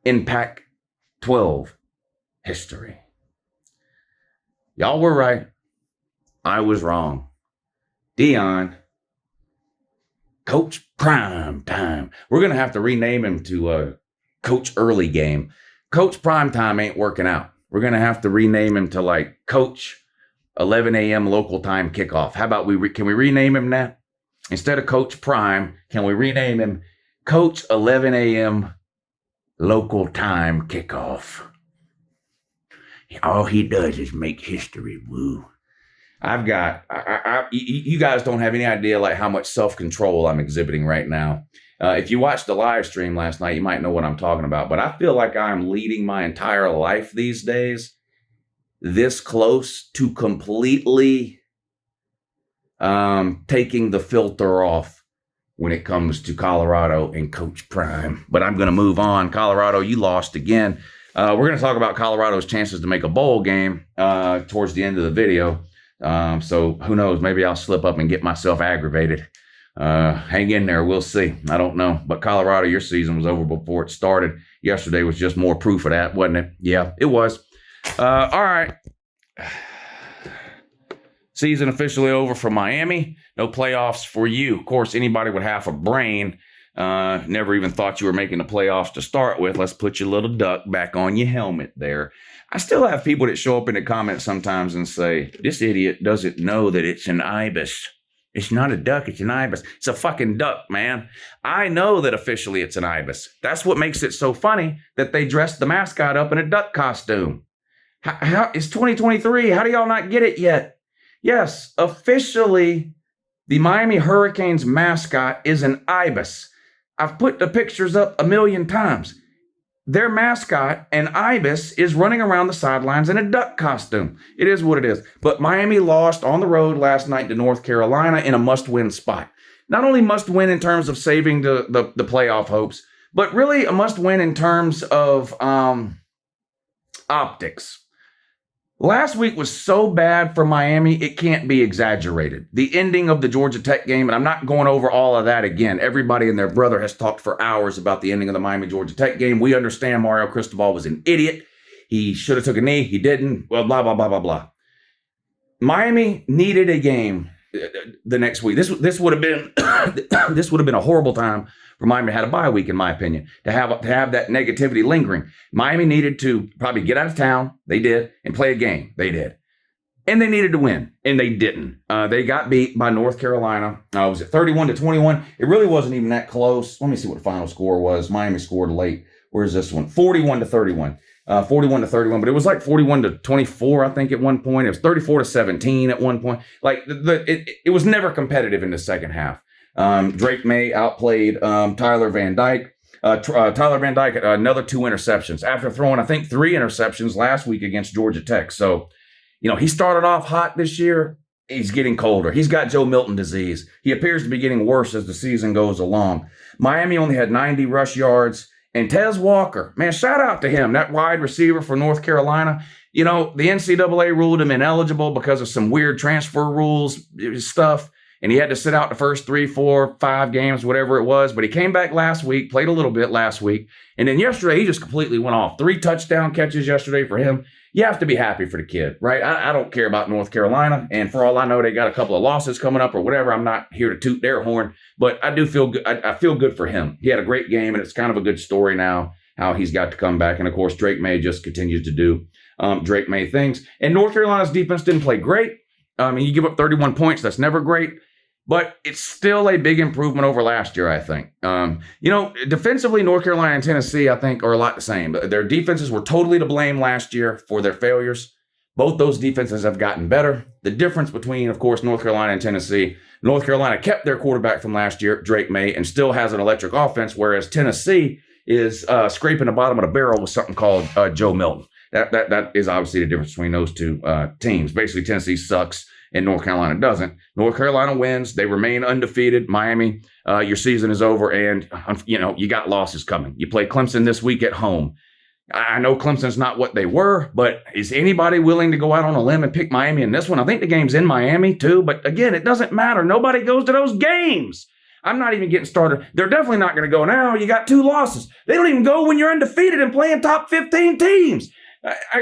in Pac-12 history. Y'all were right. I was wrong. Deion, Coach Prime Time. We're going to have to rename him to Coach Early Game. Coach Prime Time ain't working out. We're going to have to rename him to like Coach 11 a.m. local time kickoff. How about can we rename him that? Instead of Coach Prime, can we rename him Coach 11 a.m. local time kickoff? All he does is make history, woo. You guys don't have any idea like how much self-control I'm exhibiting right now. If you watched the live stream last night, you might know what I'm talking about, but I feel like I'm leading my entire life these days this close to completely taking the filter off when it comes to Colorado and Coach Prime. But I'm going to move on. Colorado, you lost again. We're going to talk about Colorado's chances to make a bowl game towards the end of the video. So who knows? Maybe I'll slip up and get myself aggravated. Hang in there. We'll see. I don't know. But Colorado, your season was over before it started. Yesterday was just more proof of that, wasn't it? Yeah, it was. All right. Season officially over for Miami. No playoffs for you. Of course, anybody with half a brain never even thought you were making the playoffs to start with. Let's put your little duck back on your helmet there. I still have people that show up in the comments sometimes and say, this idiot doesn't know that it's an ibis. It's not a duck, it's an ibis. It's a fucking duck, man. I know that officially it's an ibis. That's what makes it so funny that they dressed the mascot up in a duck costume. It's 2023. How do y'all not get it yet? Yes, officially, the Miami Hurricanes mascot is an ibis. I've put the pictures up a million times. Their mascot, an ibis, is running around the sidelines in a duck costume. It is what it is. But Miami lost on the road last night to North Carolina in a must-win spot. Not only must-win in terms of saving the playoff hopes, but really a must-win in terms of optics. Last week was so bad for Miami, it can't be exaggerated. The ending of the Georgia Tech game, and I'm not going over all of that again. Everybody and their brother has talked for hours about the ending of the Miami-Georgia Tech game. We understand Mario Cristobal was an idiot. He should have took a knee. He didn't. Well, blah, blah, blah, blah, blah. Miami needed a game the next week. This would have been this would have been a horrible time for Miami to have a bye week, in my opinion, to have that negativity lingering. Miami needed to probably get out of town. They did. And play a game. They did. And they needed to win. And they didn't. They got beat by North Carolina. Was it 31-21? It really wasn't even that close. Let me see what the final score was. Miami scored late. Where's this one? 41-31. 41-31, but it was like 41-24, I think, at one point. It was 34-17 at one point. Like it was never competitive in the second half. Drake May outplayed Tyler Van Dyke. Tyler Van Dyke had another 2 interceptions after throwing, I think, 3 interceptions last week against Georgia Tech. So, he started off hot this year. He's getting colder. He's got Joe Milton disease. He appears to be getting worse as the season goes along. Miami only had 90 rush yards. And Tez Walker, man, shout out to him, that wide receiver for North Carolina. The NCAA ruled him ineligible because of some weird transfer rules stuff. And he had to sit out the first 3, 4, 5 games, whatever it was. But he came back last week, played a little bit last week. And then yesterday, he just completely went off. 3 touchdown catches yesterday for him. You have to be happy for the kid, right? I don't care about North Carolina. And for all I know, they got a couple of losses coming up or whatever. I'm not here to toot their horn. But I do feel good. I feel good for him. He had a great game, and it's kind of a good story now how he's got to come back. And, of course, Drake May just continues to do Drake May things. And North Carolina's defense didn't play great. You give up 31 points. That's never great. but it's still a big improvement over last year, I think. Defensively, North Carolina and Tennessee, I think, are a lot the same. Their defenses were totally to blame last year for their failures. Both those defenses have gotten better. The difference between, of course, North Carolina and Tennessee, North Carolina kept their quarterback from last year, Drake May, and still has an electric offense, whereas Tennessee is scraping the bottom of the barrel with something called Joe Milton. That is obviously the difference between those two teams. Basically, Tennessee sucks and North Carolina doesn't. North Carolina wins. They remain undefeated. Miami, your season is over, and you got losses coming. You play Clemson this week at home. I know Clemson's not what they were, but is anybody willing to go out on a limb and pick Miami in this one? I think the game's in Miami too, but again, it doesn't matter. Nobody goes to those games. I'm not even getting started. They're definitely not going to go now. You got 2 losses. They don't even go when you're undefeated and playing top 15 teams.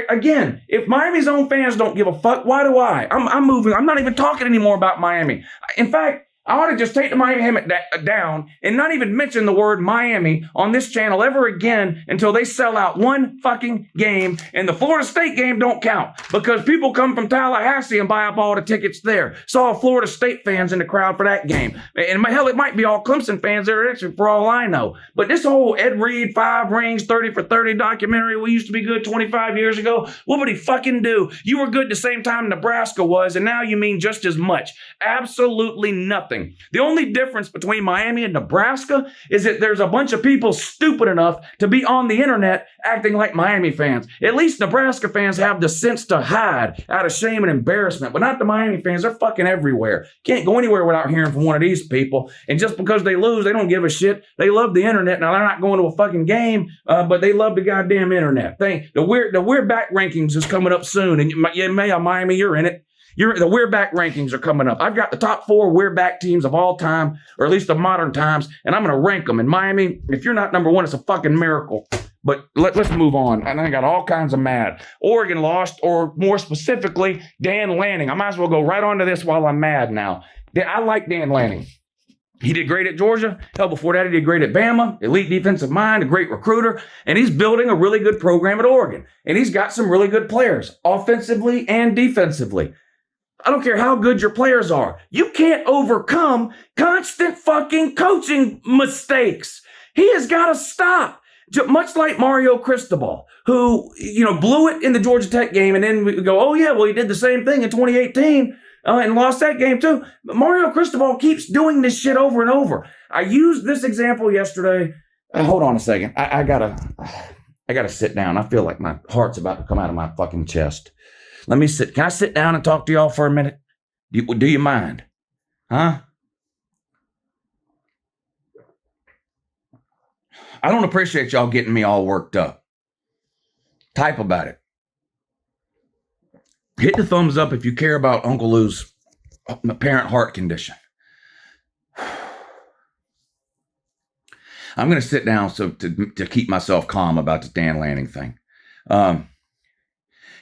Again, if Miami's own fans don't give a fuck, why do I? I'm moving. I'm not even talking anymore about Miami. In fact, I ought to just take the Miami down and not even mention the word Miami on this channel ever again until they sell out one fucking game, and the Florida State game don't count because people come from Tallahassee and buy up all the tickets there. Saw Florida State fans in the crowd for that game. And hell, it might be all Clemson fans there actually for all I know. But this whole Ed Reed 5 rings 30 for 30 documentary, we used to be good 25 years ago. What would he fucking do? You were good the same time Nebraska was, and now you mean just as much. Absolutely nothing. The only difference between Miami and Nebraska is that there's a bunch of people stupid enough to be on the internet acting like Miami fans. At least Nebraska fans have the sense to hide out of shame and embarrassment, but not the Miami fans. They're fucking everywhere. Can't go anywhere without hearing from one of these people. And just because they lose, they don't give a shit. They love the internet. Now, they're not going to a fucking game, but they love the goddamn internet. The weird back rankings is coming up soon, and Miami, you're in it. The We're Back rankings are coming up. I've got the top 4 We're Back teams of all time, or at least of modern times, and I'm going to rank them. In Miami, if you're not number 1, it's a fucking miracle. But let's move on. And I got all kinds of mad. Oregon lost, or more specifically, Dan Lanning. I might as well go right on to this while I'm mad now. I like Dan Lanning. He did great at Georgia. Hell, before that, he did great at Bama. Elite defensive mind, a great recruiter. And he's building a really good program at Oregon. And he's got some really good players, offensively and defensively. I don't care how good your players are. You can't overcome constant fucking coaching mistakes. He has got to stop. Much like Mario Cristobal, who, blew it in the Georgia Tech game, and then we go, oh yeah, well, he did the same thing in 2018 and lost that game too. But Mario Cristobal keeps doing this shit over and over. I used this example yesterday. Hold on a second. I gotta sit down. I feel like my heart's about to come out of my fucking chest. Let me sit. Can I sit down and talk to y'all for a minute? Do you mind? Huh? I don't appreciate y'all getting me all worked up. Type about it. Hit the thumbs up if you care about Uncle Lou's apparent heart condition. I'm going to sit down to keep myself calm about the Dan Lanning thing.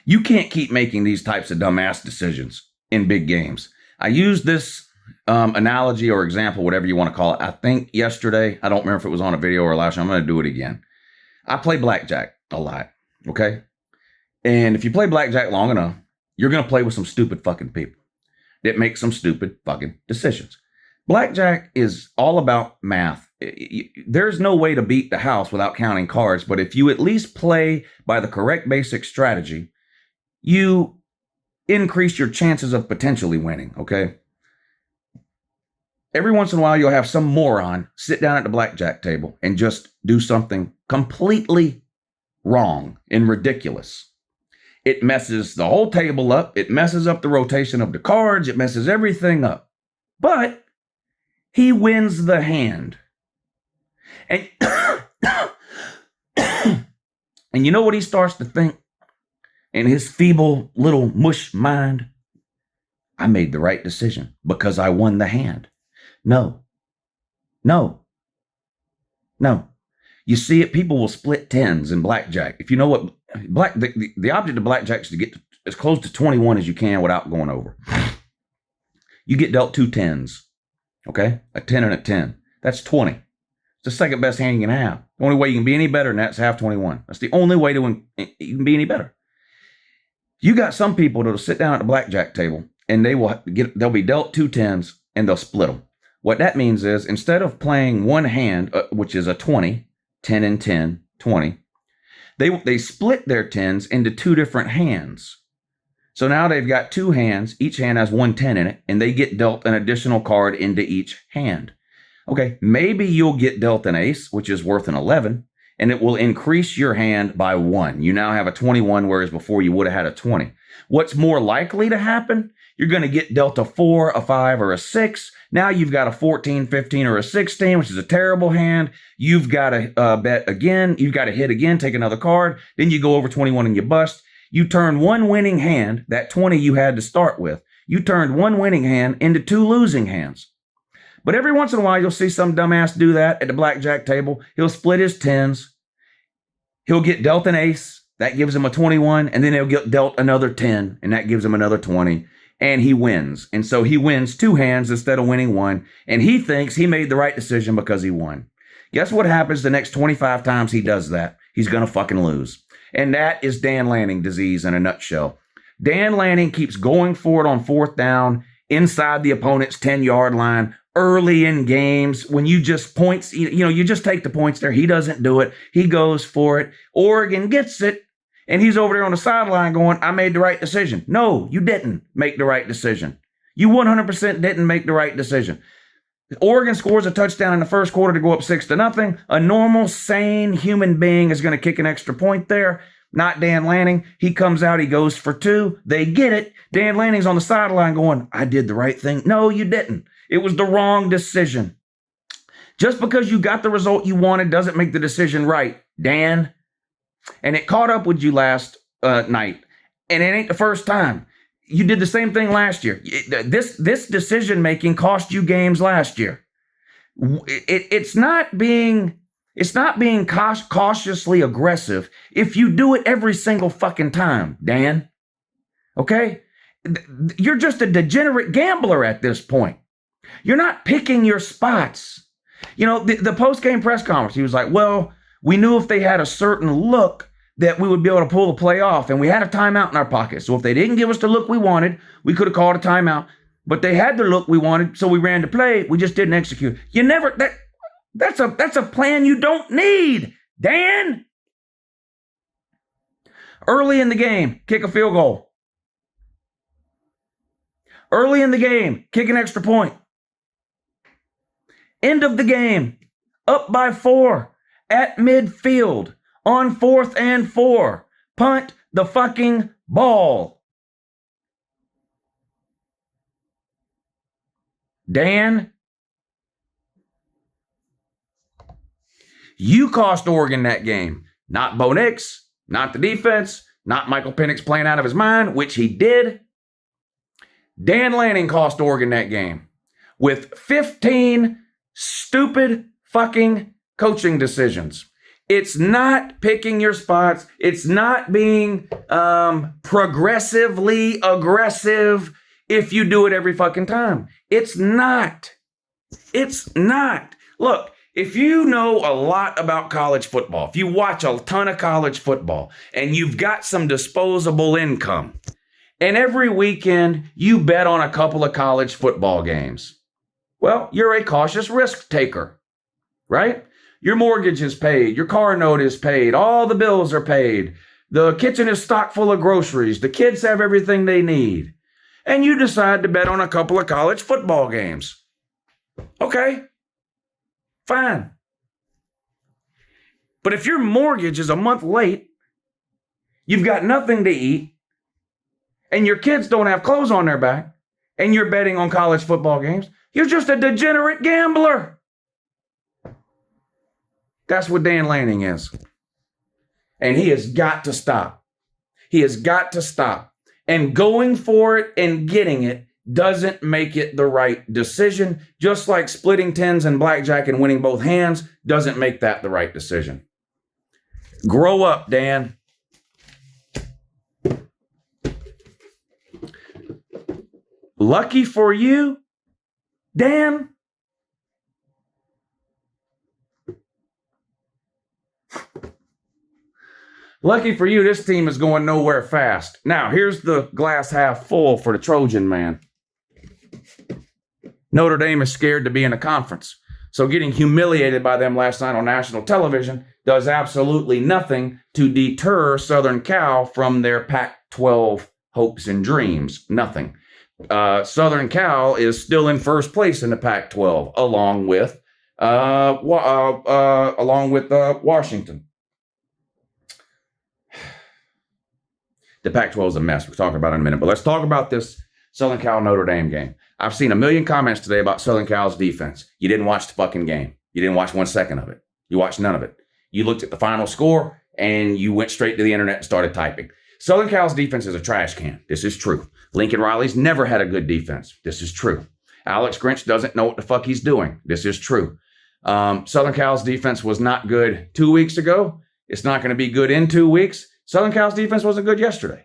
You can't keep making these types of dumbass decisions in big games. I used this analogy or example, whatever you want to call it, I think yesterday. I don't remember if it was on a video or last time. I'm going to do it again. I play blackjack a lot, okay? And if you play blackjack long enough, you're going to play with some stupid fucking people that make some stupid fucking decisions. Blackjack is all about math. There's no way to beat the house without counting cards, but if you at least play by the correct basic strategy, you increase your chances of potentially winning, okay? Every once in a while, you'll have some moron sit down at the blackjack table and just do something completely wrong and ridiculous. It messes the whole table up. It messes up the rotation of the cards. It messes everything up. But he wins the hand. And, and you know what he starts to think? In his feeble little mush mind, I made the right decision because I won the hand. No. You see it, people will split tens in blackjack. If you know what, the object of blackjack is to get as close to 21 as you can without going over. You get dealt 2 tens, okay? A 10 and a 10. That's 20. It's the second best hand you can have. The only way you can be any better than that is half 21. That's the only way you can be any better. You got some people that'll sit down at the blackjack table and they'll be dealt 2 tens and they'll split them. What that means is instead of playing one hand, which is a 20, 10 and 10, 20, they split their 10s into two different hands. So now they've got two hands. Each hand has 1 10 in it, and they get dealt an additional card into each hand. Okay, maybe you'll get dealt an ace, which is worth an 11, and it will increase your hand by 1. You now have a 21, whereas before you would have had a 20. What's more likely to happen? You're going to get dealt a 4, a 5, or a 6. Now you've got a 14, 15, or a 16, which is a terrible hand. You've got to bet again. You've got to hit again, take another card. Then you go over 21 and you bust. You turn one winning hand, that 20 you had to start with, you turned one winning hand into two losing hands. But every once in a while, you'll see some dumbass do that at the blackjack table. He'll split his 10s. He'll get dealt an ace. That gives him a 21. And then he'll get dealt another 10. And that gives him another 20. And he wins. And so he wins two hands instead of winning one. And he thinks he made the right decision because he won. Guess what happens the next 25 times he does that? He's going to fucking lose. And that is Dan Lanning disease in a nutshell. Dan Lanning keeps going for it on fourth down inside the opponent's 10-yard line early in games when you just points, you just take the points there. He doesn't do it. He goes for it. Oregon gets it. And he's over there on the sideline going, I made the right decision. No, you didn't make the right decision. You 100% didn't make the right decision. Oregon scores a touchdown in the first quarter to go up 6-0. A normal, sane human being is going to kick an extra point there. Not Dan Lanning. He comes out, he goes for 2. They get it. Dan Lanning's on the sideline going, I did the right thing. No, you didn't. It was the wrong decision. Just because you got the result you wanted doesn't make the decision right, Dan. And it caught up with you last night. And it ain't the first time. You did the same thing last year. This decision-making cost you games last year. It's not being cautiously aggressive if you do it every single fucking time, Dan. Okay? You're just a degenerate gambler at this point. You're not picking your spots. The post-game press conference, he was like, well, we knew if they had a certain look that we would be able to pull the play off, and we had a timeout in our pocket. So if they didn't give us the look we wanted, we could have called a timeout. But they had the look we wanted, so we ran the play. We just didn't execute. That's a plan you don't need, Dan. Early in the game, kick a field goal. Early in the game, kick an extra point. End of the game, up by 4 at midfield. On 4th and 4, punt the fucking ball. Dan, you cost Oregon that game. Not Bo Nix, not the defense, not Michael Penix playing out of his mind, which he did. Dan Lanning cost Oregon that game with 15 stupid fucking coaching decisions. It's not picking your spots. It's not being progressively aggressive if you do it every fucking time. It's not. It's not. Look, if you know a lot about college football, if you watch a ton of college football and you've got some disposable income, and every weekend you bet on a couple of college football games, well, you're a cautious risk taker, right? Your mortgage is paid. Your car note is paid. All the bills are paid. The kitchen is stocked full of groceries. The kids have everything they need. And you decide to bet on a couple of college football games. Okay, fine. But if your mortgage is a month late, you've got nothing to eat, and your kids don't have clothes on their back, and you're betting on college football games, you're just a degenerate gambler. That's what Dan Lanning is. And he has got to stop. He has got to stop. And going for it and getting it doesn't make it the right decision. Just like splitting 10s and blackjack and winning both hands doesn't make that the right decision. Grow up, Dan. Lucky for you, Dan. Lucky for you, this team is going nowhere fast. Now, here's the glass half full for the Trojan man. Notre Dame is scared to be in a conference. So getting humiliated by them last night on national television does absolutely nothing to deter Southern Cal from their Pac-12 hopes and dreams. Nothing. Southern Cal is still in first place in the Pac-12, along with Washington. The Pac-12 is a mess. We're talking about it in a minute, but let's talk about this Southern Cal Notre Dame game. I've seen a million comments today about Southern Cal's defense. You didn't watch the fucking game. You didn't watch 1 second of it. You watched none of it. You looked at the final score and you went straight to the internet and started typing. Southern Cal's defense is a trash can. This is true. Lincoln Riley's never had a good defense. This is true. Alex Grinch doesn't know what the fuck he's doing. This is true. Southern Cal's defense was not good 2 weeks ago. It's not going to be good in 2 weeks. Southern Cal's defense wasn't good yesterday.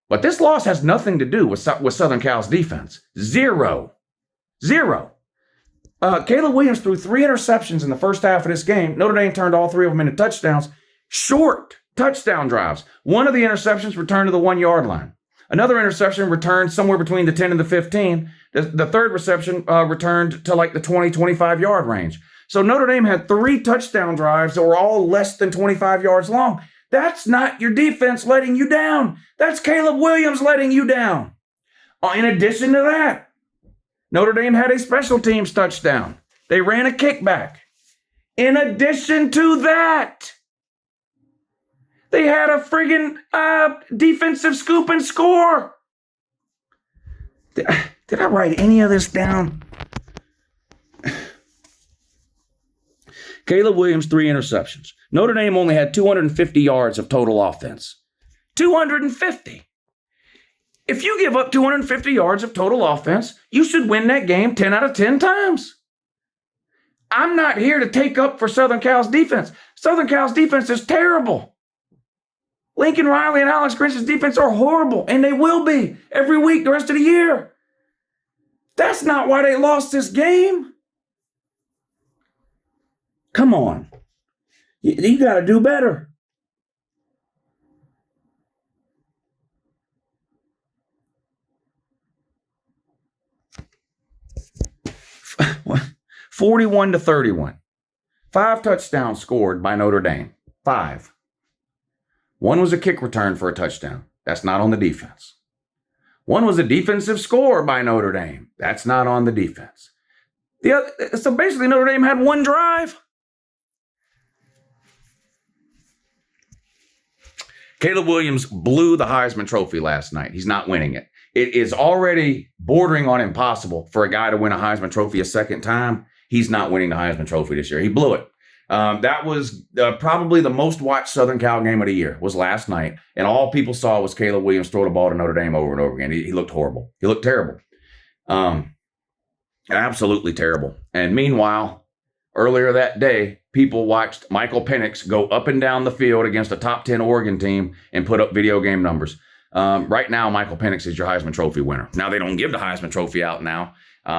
But this loss has nothing to do with Southern Cal's defense. Zero. Caleb Williams threw 3 interceptions in the first half of this game. Notre Dame turned all 3 of them into touchdowns. Short touchdown drives. One of the interceptions returned to the 1 yard line. Another interception returned somewhere between the 10 and the 15. The third reception returned to like the 20, 25 yard range. So Notre Dame had 3 touchdown drives that were all less than 25 yards long. That's not your defense letting you down. That's Caleb Williams letting you down. In addition to that, Notre Dame had a special teams touchdown. They ran a kickback. In addition to that, they had a friggin' defensive scoop and score. Did I write any of this down? Caleb Williams, 3 interceptions. Notre Dame only had 250 yards of total offense. 250. If you give up 250 yards of total offense, you should win that game 10 out of 10 times. I'm not here to take up for Southern Cal's defense. Southern Cal's defense is terrible. Lincoln Riley and Alex Grinch's defense are horrible, and they will be every week the rest of the year. That's not why they lost this game. Come on. You got to do better. What? 41-31. 5 touchdowns scored by Notre Dame. 5. 1 was a kick return for a touchdown. That's not on the defense. 1 was a defensive score by Notre Dame. That's not on the defense. So basically Notre Dame had 1 drive. Caleb Williams blew the Heisman Trophy last night. He's not winning it. It is already bordering on impossible for a guy to win a Heisman Trophy a second time. He's not winning the Heisman Trophy this year. He blew it. That was probably the most watched Southern Cal game of the year was last night. And all people saw was Caleb Williams throw the ball to Notre Dame over and over again. He looked horrible. He looked terrible. Absolutely terrible. And meanwhile, earlier that day, people watched Michael Penix go up and down the field against a top 10 Oregon team and put up video game numbers. Right now, Michael Penix is your Heisman Trophy winner. Now, they don't give the Heisman Trophy out now,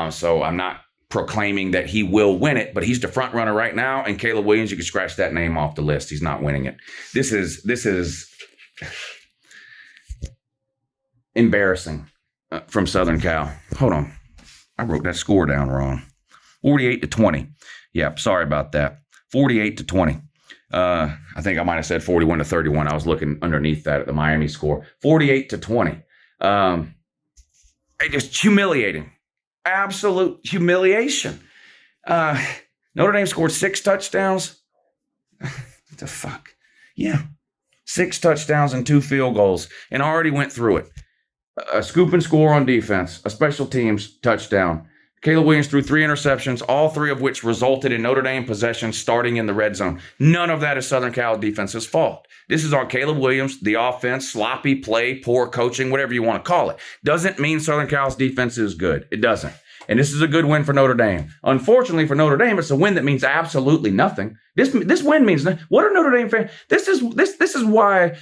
so I'm not proclaiming that he will win it, but he's the front runner right now, and Caleb Williams, you can scratch that name off the list. He's not winning it. This is embarrassing from Southern Cal. Hold on. I wrote that score down wrong. 48-20. Yeah, sorry about that. 48-20. I think I might have said 41-31. I was looking underneath that at the Miami score. 48-20. Just humiliating. Absolute humiliation. Notre Dame scored 6 touchdowns. What the fuck? Yeah. 6 touchdowns and 2 field goals. And I already went through it. A scoop and score on defense. A special teams touchdown. Caleb Williams threw 3 interceptions, all 3 of which resulted in Notre Dame possession starting in the red zone. None of that is Southern Cal defense's fault. This is on Caleb Williams, the offense, sloppy play, poor coaching, whatever you want to call it. Doesn't mean Southern Cal's defense is good. It doesn't. And this is a good win for Notre Dame. Unfortunately for Notre Dame, it's a win that means absolutely nothing. This win means nothing. What are Notre Dame fans? This is why,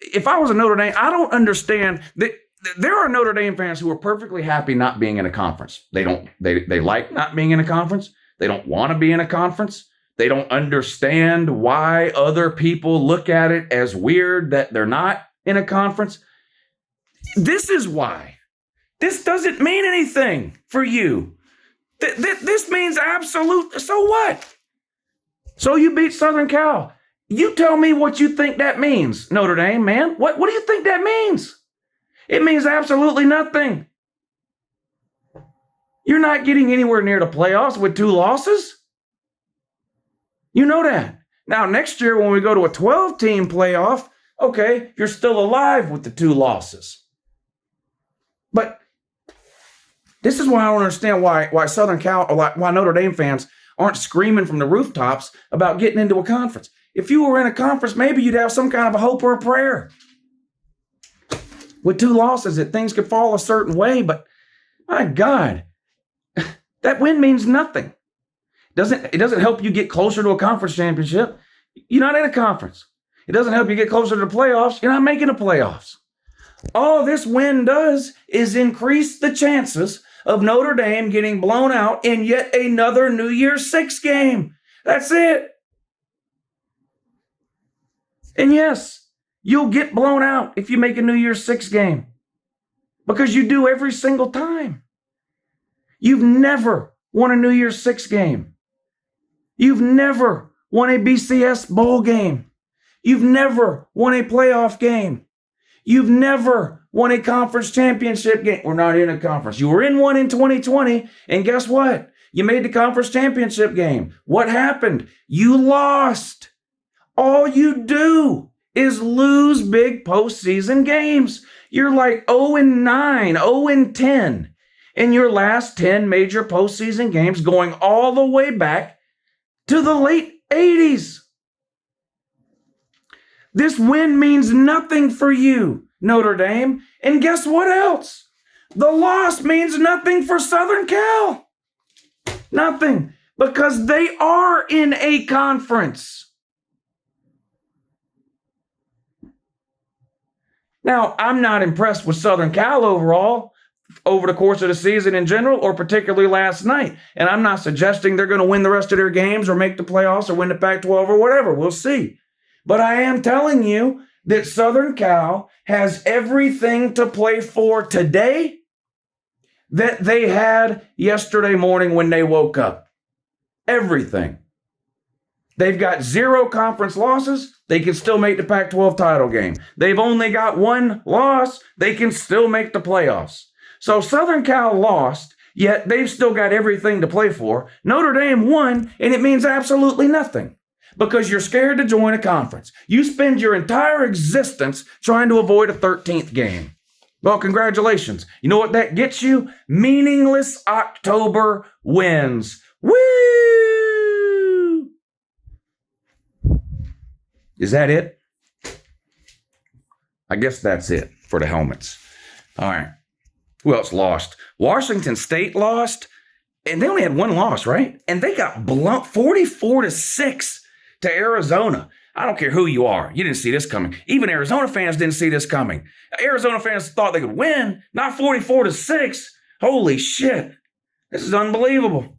if I was a Notre Dame, I don't understand that. There are Notre Dame fans who are perfectly happy not being in a conference. They like not being in a conference. They don't want to be in a conference. They don't understand why other people look at it as weird that they're not in a conference. This is why. This doesn't mean anything for you. This means absolute. So what? So you beat Southern Cal. You tell me what you think that means, Notre Dame, man. What do you think that means? It means absolutely nothing. You're not getting anywhere near the playoffs with 2 losses. You know that. Now, next year when we go to a 12-team playoff, okay, you're still alive with the 2 losses. But this is why I don't understand why Southern Cal, or why Notre Dame fans aren't screaming from the rooftops about getting into a conference. If you were in a conference, maybe you'd have some kind of a hope or a prayer. With 2 losses, that things could fall a certain way, but my God, that win means nothing. It doesn't help you get closer to a conference championship. You're not in a conference. It doesn't help you get closer to the playoffs. You're not making the playoffs. All this win does is increase the chances of Notre Dame getting blown out in yet another New Year's Six game. That's it. And yes, you'll get blown out if you make a New Year's Six game, because you do every single time. You've never won a New Year's Six game. You've never won a BCS bowl game. You've never won a playoff game. You've never won a conference championship game. We're not in a conference. You were in one in 2020, and guess what? You made the conference championship game. What happened? You lost. All you do is lose big postseason games. You're like 0-9, 0-10 in your last 10 major postseason games, going all the way back to the late 80s. This win means nothing for you, Notre Dame. And guess what else? The loss means nothing for Southern Cal. Nothing, because they are in a conference. Now, I'm not impressed with Southern Cal overall over the course of the season in general, or particularly last night. And I'm not suggesting they're going to win the rest of their games or make the playoffs or win the Pac-12 or whatever. We'll see. But I am telling you that Southern Cal has everything to play for today that they had yesterday morning when they woke up. Everything. They've got 0 conference losses. They can still make the Pac-12 title game. They've only got 1 loss. They can still make the playoffs. So Southern Cal lost, yet they've still got everything to play for. Notre Dame won, and it means absolutely nothing, because you're scared to join a conference. You spend your entire existence trying to avoid a 13th game. Well, congratulations. You know what that gets you? Meaningless October wins. Woo! Is that it? I guess that's it for the helmets. All right. Who else lost? Washington State lost, and they only had 1 loss, right? And they got blown 44-6 to Arizona. I don't care who you are. You didn't see this coming. Even Arizona fans didn't see this coming. Arizona fans thought they could win, not 44-6. Holy shit. This is unbelievable.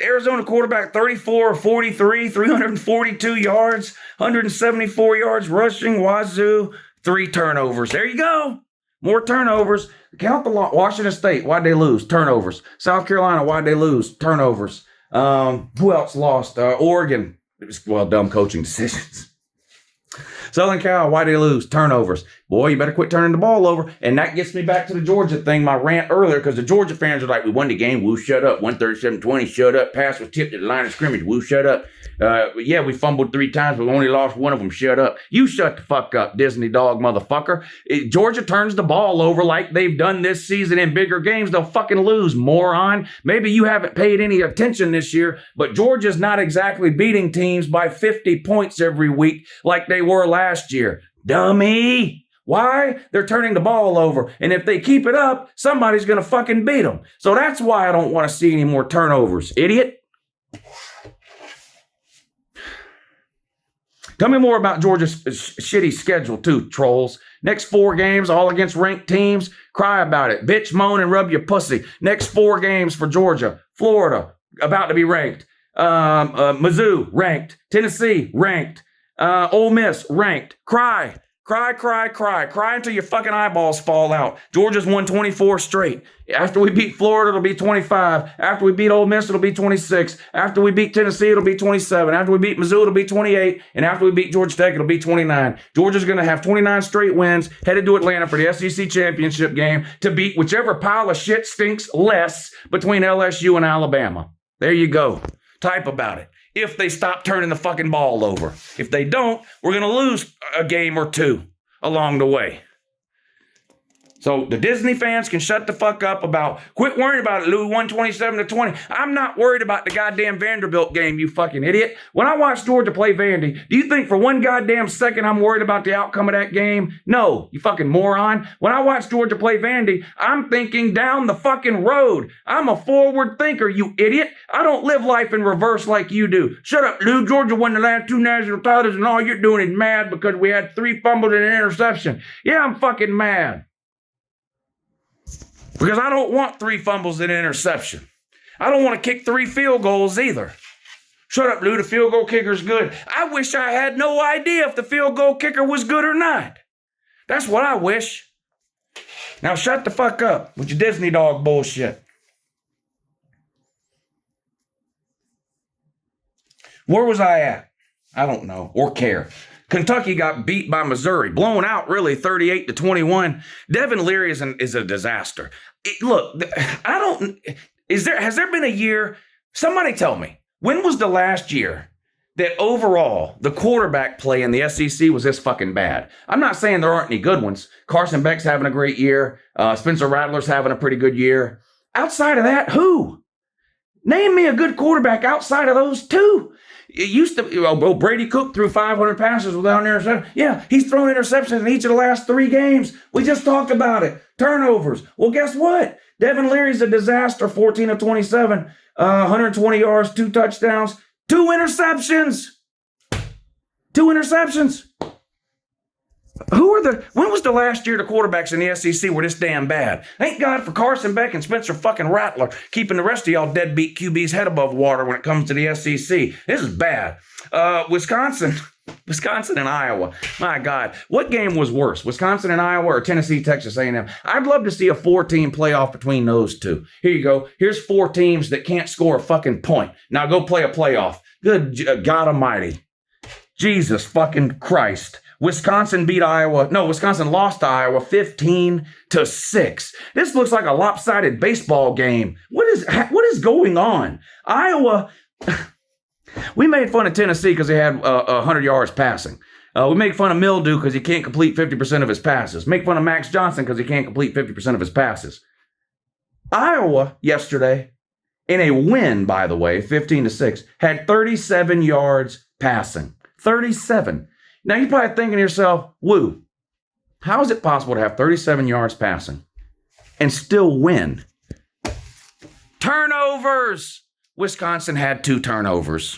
Arizona quarterback 34-43, 342 yards, 174 yards rushing, wazoo, 3 turnovers. There you go. More turnovers. Count the Washington State. Why'd they lose? Turnovers. South Carolina. Why'd they lose? Turnovers. Who else lost? Oregon. It was, dumb coaching decisions. Southern Cal. Why'd they lose? Turnovers. Boy, you better quit turning the ball over. And that gets me back to the Georgia thing, my rant earlier, because the Georgia fans are like, we won the game. Woo, shut up. 137-20. Shut up. Pass was tipped at the line of scrimmage. Woo, shut up. Yeah, we fumbled 3 times, but we only lost 1 of them. Shut up. You shut the fuck up, Disney dog motherfucker. Georgia turns the ball over like they've done this season in bigger games. They'll fucking lose, moron. Maybe you haven't paid any attention this year, but Georgia's not exactly beating teams by 50 points every week like they were last year. Dummy. Why? They're turning the ball over. And if they keep it up, somebody's going to fucking beat them. So that's why I don't want to see any more turnovers. Idiot. Tell me more about Georgia's shitty schedule too, trolls. Next 4 games, all against ranked teams. Cry about it. Bitch, moan, and rub your pussy. Next 4 games for Georgia. Florida, about to be ranked. Mizzou, ranked. Tennessee, ranked. Ole Miss, ranked. Cry. Cry, cry, cry. Cry until your fucking eyeballs fall out. Georgia's won 24 straight. After we beat Florida, it'll be 25. After we beat Ole Miss, it'll be 26. After we beat Tennessee, it'll be 27. After we beat Mizzou, it'll be 28. And after we beat Georgia Tech, it'll be 29. Georgia's going to have 29 straight wins, headed to Atlanta for the SEC championship game to beat whichever pile of shit stinks less between LSU and Alabama. There you go. Type about it. If they stop turning the fucking ball over. If they don't, we're going to lose a game or two along the way. So the Disney fans can shut the fuck up about, quit worrying about it, Lou, 127-20. I'm not worried about the goddamn Vanderbilt game, you fucking idiot. When I watch Georgia play Vandy, do you think for one goddamn second I'm worried about the outcome of that game? No, you fucking moron. When I watch Georgia play Vandy, I'm thinking down the fucking road. I'm a forward thinker, you idiot. I don't live life in reverse like you do. Shut up, Lou. Georgia won the last 2 national titles and all you're doing is mad because we had 3 fumbles and an interception. Yeah, I'm fucking mad. Because I don't want 3 fumbles and an interception. I don't want to kick 3 field goals either. Shut up, Lou. The field goal kicker's good. I wish I had no idea if the field goal kicker was good or not. That's what I wish. Now shut the fuck up with your Disney dog bullshit. Where was I at? I don't know or care. Kentucky got beat by Missouri, blown out really 38-21. Devin Leary is a disaster. Has there been a year, somebody tell me, when was the last year that overall the quarterback play in the SEC was this fucking bad? I'm not saying there aren't any good ones. Carson Beck's having a great year. Spencer Rattler's having a pretty good year. Outside of that, who? Name me a good quarterback outside of those 2. It used to, Brady Cook threw 500 passes without an interception. Yeah, he's thrown interceptions in each of the last 3 games. We just talked about it. Turnovers. Well, guess what? Devin Leary's a disaster, 14 of 27, 120 yards, 2 touchdowns, 2 interceptions. 2 interceptions. When was the last year the quarterbacks in the SEC were this damn bad? Thank God for Carson Beck and Spencer fucking Rattler keeping the rest of y'all deadbeat QB's head above water when it comes to the SEC. This is bad. Wisconsin and Iowa. My God, what game was worse, Wisconsin and Iowa or Tennessee, Texas A&M? I'd love to see a 4-team playoff between those 2. Here you go. Here's 4 teams that can't score a fucking point. Now go play a playoff. Good God Almighty. Jesus fucking Christ. Wisconsin lost to Iowa 15-6. This looks like a lopsided baseball game. What is going on? Iowa, we made fun of Tennessee because they had 100 yards passing. We make fun of Mildew because he can't complete 50% of his passes. Make fun of Max Johnson because he can't complete 50% of his passes. Iowa yesterday, in a win, by the way, 15-6, had 37 yards passing. 37. Now, you're probably thinking to yourself, Lou, how is it possible to have 37 yards passing and still win? Turnovers! Wisconsin had 2 turnovers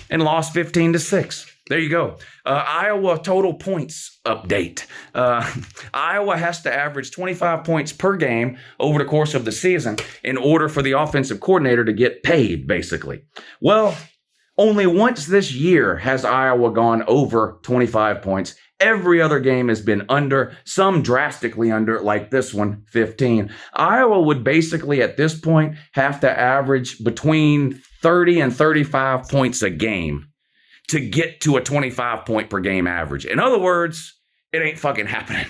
and lost 15-6. There you go. Iowa total points update. Iowa has to average 25 points per game over the course of the season in order for the offensive coordinator to get paid, basically. Well, only once this year has Iowa gone over 25 points. Every other game has been under, some drastically under, like this one, 15. Iowa would basically, at this point, have to average between 30 and 35 points a game to get to a 25 point per game average. In other words, it ain't fucking happening.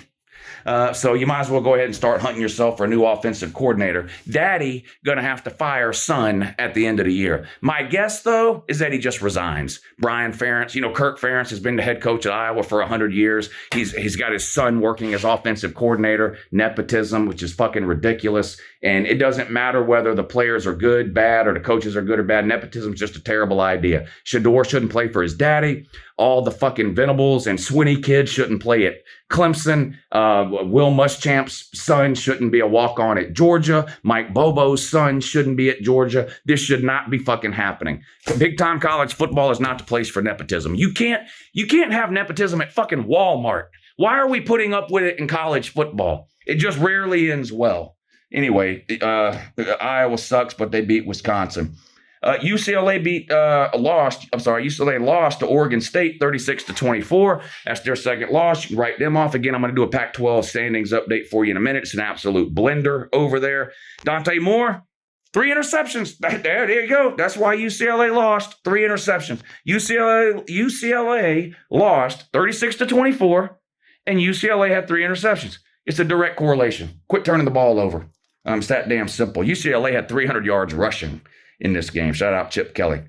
So you might as well go ahead and start hunting yourself for a new offensive coordinator. Daddy going to have to fire son at the end of the year. My guess, though, is that he just resigns. Brian Ferentz, Kirk Ferentz has been the head coach at Iowa for 100 years. He's got his son working as offensive coordinator. Nepotism, which is fucking ridiculous. And it doesn't matter whether the players are good, bad, or the coaches are good or bad. Nepotism is just a terrible idea. Shador shouldn't play for his daddy. All the fucking Venables and Swinney kids shouldn't play at Clemson. Will Muschamp's son shouldn't be a walk-on at Georgia. Mike Bobo's son shouldn't be at Georgia. This should not be fucking happening. Big-time college football is not the place for nepotism. You can't have nepotism at fucking Walmart. Why are we putting up with it in college football? It just rarely ends well. Anyway, Iowa sucks, but they beat Wisconsin. UCLA lost to Oregon State 36-24. That's their second loss. You can write them off. Again, I'm going to do a Pac-12 standings update for you in a minute. It's an absolute blender over there. Dante Moore, 3 interceptions. There you go. That's why UCLA lost. 3 interceptions. UCLA lost 36-24, and UCLA had 3 interceptions. It's a direct correlation. Quit turning the ball over. It's that damn simple. UCLA had 300 yards rushing in this game. Shout out Chip Kelly.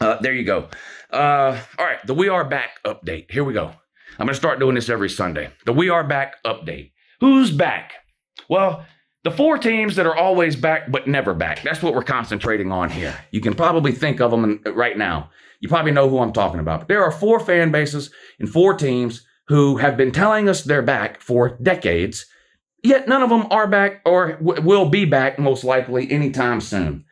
There you go. All right, the We Are Back update. Here we go. I'm going to start doing this every Sunday. The We Are Back update. Who's back? Well, the 4 teams that are always back but never back. That's what we're concentrating on here. You can probably think of them right now. You probably know who I'm talking about. But there are 4 fan bases and 4 teams who have been telling us they're back for decades, yet none of them are back or will be back most likely anytime soon.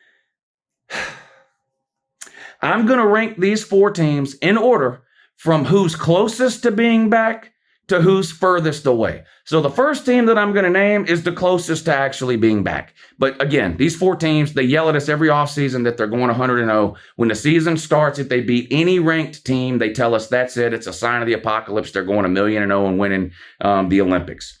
I'm going to rank these 4 teams in order from who's closest to being back to who's furthest away. So the first team that I'm going to name is the closest to actually being back. But again, these 4 teams, they yell at us every offseason that they're going 100-0. When the season starts, if they beat any ranked team, they tell us that's it. It's a sign of the apocalypse. They're going 1,000,000-0 and winning the Olympics.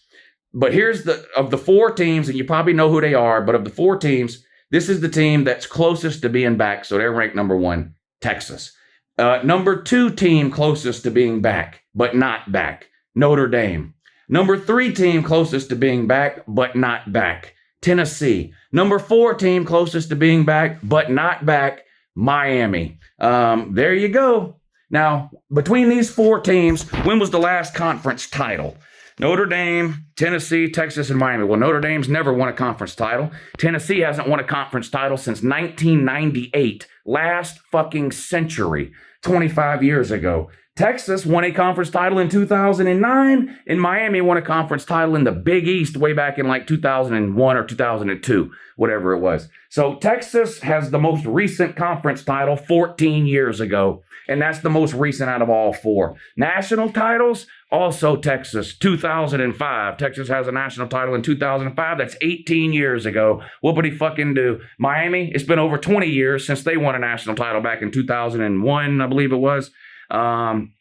But here's of the 4 teams, and you probably know who they are, but of the 4 teams, this is the team that's closest to being back. So they're ranked number 1, Texas. Number 2 team closest to being back, but not back, Notre Dame. Number 3 team closest to being back, but not back, Tennessee. Number 4 team closest to being back, but not back, Miami. There you go. Now, between these 4 teams, when was the last conference title? Notre Dame, Tennessee, Texas, and Miami. Well, Notre Dame's never won a conference title. Tennessee hasn't won a conference title since 1998. Last fucking century, 25 years ago. Texas won a conference title in 2009, and Miami won a conference title in the Big East way back in like 2001 or 2002, whatever it was. So Texas has the most recent conference title 14 years ago, and that's the most recent out of all 4. National titles, also Texas, 2005. Texas has a national title in 2005. That's 18 years ago. Whoopity fucking do. Miami, it's been over 20 years since they won a national title back in 2001, I believe it was.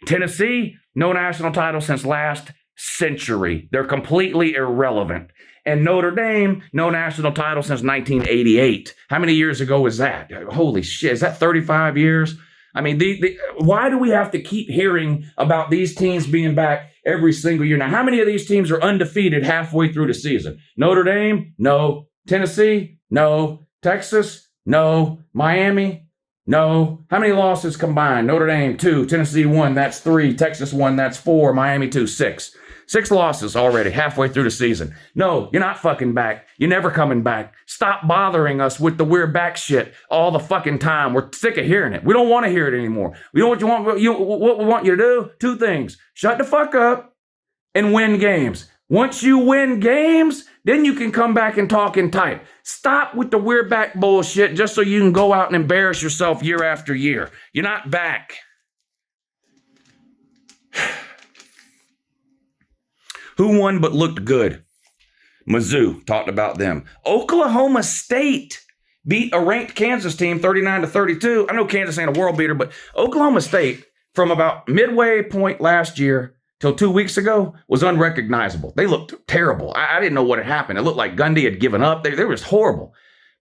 Tennessee, no national title since last century. They're completely irrelevant. And Notre Dame, no national title since 1988. How many years ago was that? Holy shit, is that 35 years? I mean, why do we have to keep hearing about these teams being back every single year? Now, how many of these teams are undefeated halfway through the season? Notre Dame? No. Tennessee? No. Texas? No. Miami? No. How many losses combined? Notre Dame, 2. Tennessee, 1. That's 3. Texas, 1. That's 4. Miami, 2. 6. 6 losses already halfway through the season. No, you're not fucking back. You're never coming back. Stop bothering us with the we're back shit all the fucking time. We're sick of hearing it. We don't want to hear it anymore. We know what you want. What we want you to do? 2 things. Shut the fuck up and win games. Once you win games, then you can come back and talk and type. Stop with the we're back bullshit just so you can go out and embarrass yourself year after year. You're not back. Who won but looked good? Mizzou, talked about them. Oklahoma State beat a ranked Kansas team 39-32. I know Kansas ain't a world beater, but Oklahoma State, from about midway point last year till 2 weeks ago, was unrecognizable. They looked terrible. I didn't know what had happened. It looked like Gundy had given up. They were just horrible.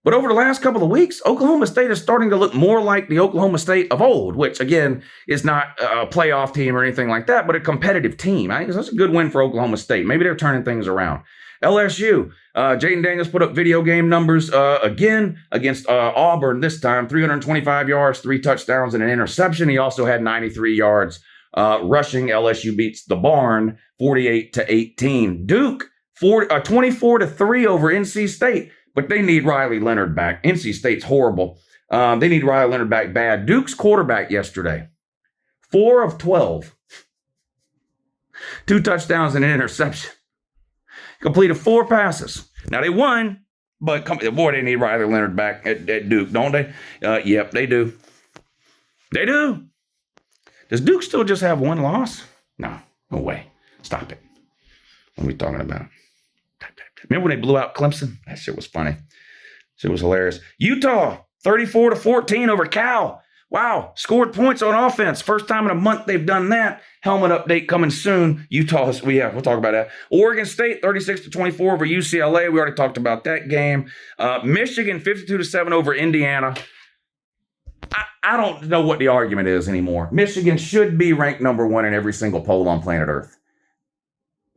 But over the last couple of weeks, Oklahoma State is starting to look more like the Oklahoma State of old, which, again, is not a playoff team or anything like that, but a competitive team. I think that's a good win for Oklahoma State. Maybe they're turning things around. LSU, Jaden Daniels put up video game numbers again against Auburn this time, 325 yards, 3 touchdowns, and an interception. He also had 93 yards rushing. LSU beats the Barn 48-18. Duke, 24-3 over NC State. But they need Riley Leonard back. NC State's horrible. They need Riley Leonard back bad. Duke's quarterback yesterday, 4 of 12. 2 touchdowns and an interception. Completed 4 passes. Now, they won, but boy, they need Riley Leonard back at Duke, don't they? Yep, they do. They do. Does Duke still just have 1 loss? No way. Stop it. What are we talking about? Remember when they blew out Clemson? That shit was funny. Shit was hilarious. Utah 34-14 over Cal. Wow, scored points on offense. First time in a month they've done that. Helmet update coming we'll talk about that. Oregon State, 36-24 over UCLA. We already talked about that game. Michigan, 52-7 over Indiana. I don't know what the argument is anymore. Michigan should be ranked number 1 in every single poll on planet Earth.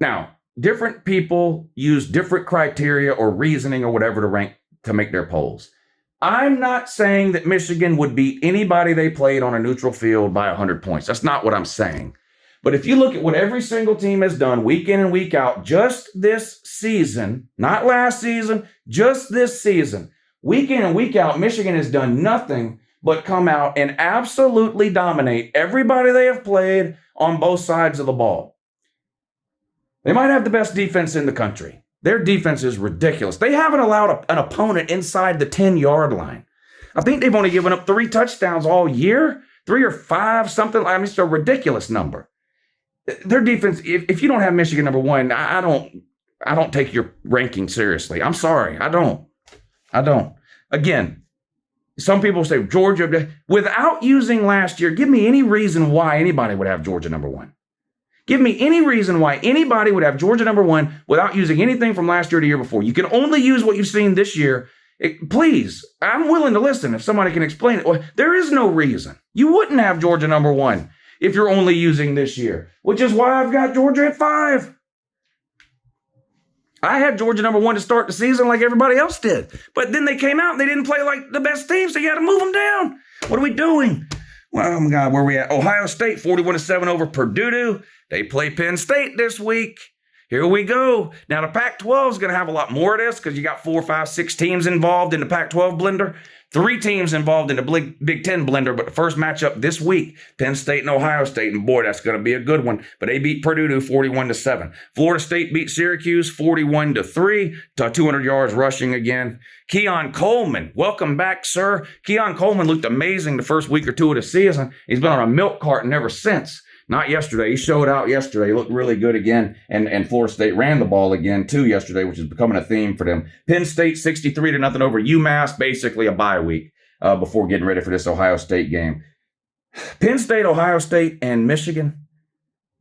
Now, different people use different criteria or reasoning or whatever to make their polls. I'm not saying that Michigan would beat anybody they played on a neutral field by 100 points. That's not what I'm saying. But if you look at what every single team has done week in and week out, just this season, not last season, just this season, week in and week out, Michigan has done nothing but come out and absolutely dominate everybody they have played on both sides of the ball. They might have the best defense in the country. Their defense is ridiculous. They haven't allowed an opponent inside the 10-yard line. I think they've only given up 3 touchdowns all year, 3 or 5, something. I mean, it's a ridiculous number. Their defense, if you don't have Michigan number 1, I don't take your ranking seriously. I'm sorry. I don't. Again, some people say Georgia, without using last year, give me any reason why anybody would have Georgia number 1. Give me any reason why anybody would have Georgia number 1 without using anything from last year to the year before. You can only use what you've seen this year. Please, I'm willing to listen if somebody can explain it. Well, there is no reason. You wouldn't have Georgia number 1 if you're only using this year, which is why I've got Georgia at 5. I had Georgia number 1 to start the season like everybody else did. But then they came out and they didn't play like the best team, so you had to move them down. What are we doing? Well, oh my God, where are we at? Ohio State, 41-7 over Purdue. They play Penn State this week. Here we go. Now, the Pac-12 is going to have a lot more of this because you got 4, 5, 6 teams involved in the Pac-12 blender. 3 teams involved in the Big Ten blender, but the first matchup this week, Penn State and Ohio State, and boy, that's going to be a good one. But they beat Purdue 41-7. Florida State beat Syracuse 41-3 to 200 yards rushing again. Keon Coleman, welcome back, sir. Keon Coleman looked amazing the first week or 2 of the season. He's been on a milk carton ever since. Not yesterday. He showed out yesterday. He looked really good again. And Florida State ran the ball again, too, yesterday, which is becoming a theme for them. Penn State, 63-0 over UMass, basically a bye week before getting ready for this Ohio State game. Penn State, Ohio State, and Michigan,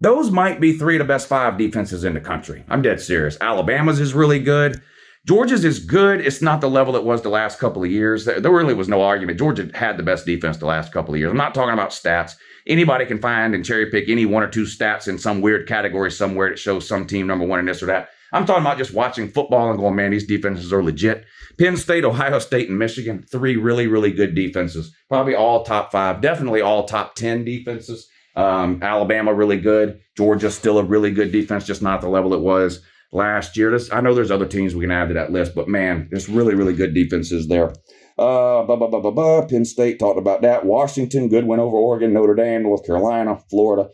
those might be 3 of the best 5 defenses in the country. I'm dead serious. Alabama's is really good. Georgia's is good. It's not the level it was the last couple of years. There really was no argument. Georgia had the best defense the last couple of years. I'm not talking about stats. Anybody can find and cherry pick any 1 or 2 stats in some weird category somewhere that shows some team number 1 in this or that. I'm talking about just watching football and going, man, these defenses are legit. Penn State, Ohio State, and Michigan, 3 really, really good defenses. Probably all top 5, definitely all top 10 defenses. Alabama, really good. Georgia, still a really good defense, just not the level it was last year. I know there's other teams we can add to that list, but man, there's really, really good defenses there. Penn State, talked about that. Washington, good win over Oregon. Notre Dame, North Carolina, Florida.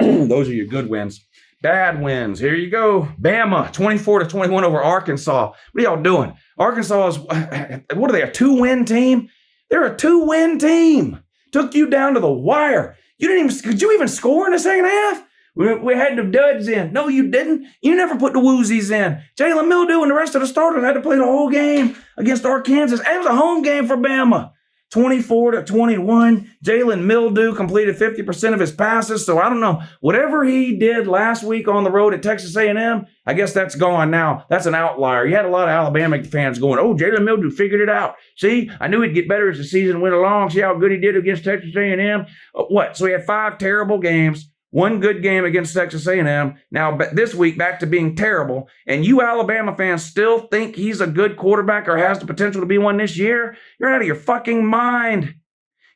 Those are your good wins. Bad wins. Here you go. Bama, 24-21 over Arkansas. What are y'all doing? Arkansas is, what are they, a 2-win team? They're a 2-win team. Took you down to the wire. Could you even score in the second half? We had the duds in. No, you didn't. You never put the woozies in. Jalen Mildew and the rest of the starters had to play the whole game against Arkansas. It was a home game for Bama. 24-21. Jalen Mildew completed 50% of his passes. So I don't know. Whatever he did last week on the road at Texas A&M, I guess that's gone now. That's an outlier. You had a lot of Alabama fans going, oh, Jalen Mildew figured it out. See, I knew he'd get better as the season went along. See how good he did against Texas A&M? What? So he had 5 terrible games. 1 good game against Texas A&M. Now, this week, back to being terrible. And you Alabama fans still think he's a good quarterback or has the potential to be one this year? You're out of your fucking mind.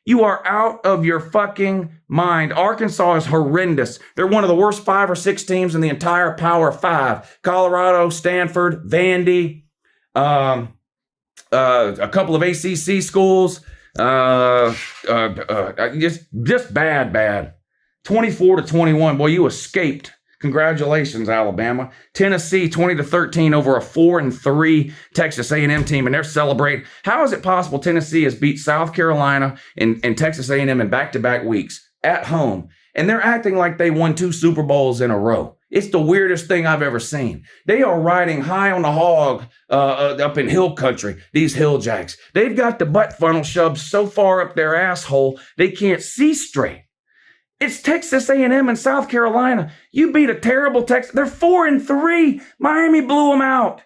You are out of your fucking mind. Arkansas is horrendous. They're one of the worst 5 or 6 teams in the entire Power 5. Colorado, Stanford, Vandy, a couple of ACC schools. Just bad. 24-21. Boy, you escaped. Congratulations, Alabama. Tennessee, 20-13 over a 4-3 Texas A&M team, and they're celebrating. How is it possible Tennessee has beat South Carolina and Texas A&M in back-to-back weeks at home, and they're acting like they won 2 Super Bowls in a row. It's the weirdest thing I've ever seen. They are riding high on the hog up in hill country, these hill jacks. They've got the butt funnel shoved so far up their asshole, they can't see straight. It's Texas A&M and South Carolina. You beat a terrible Texas. They're 4-3. Miami blew them out.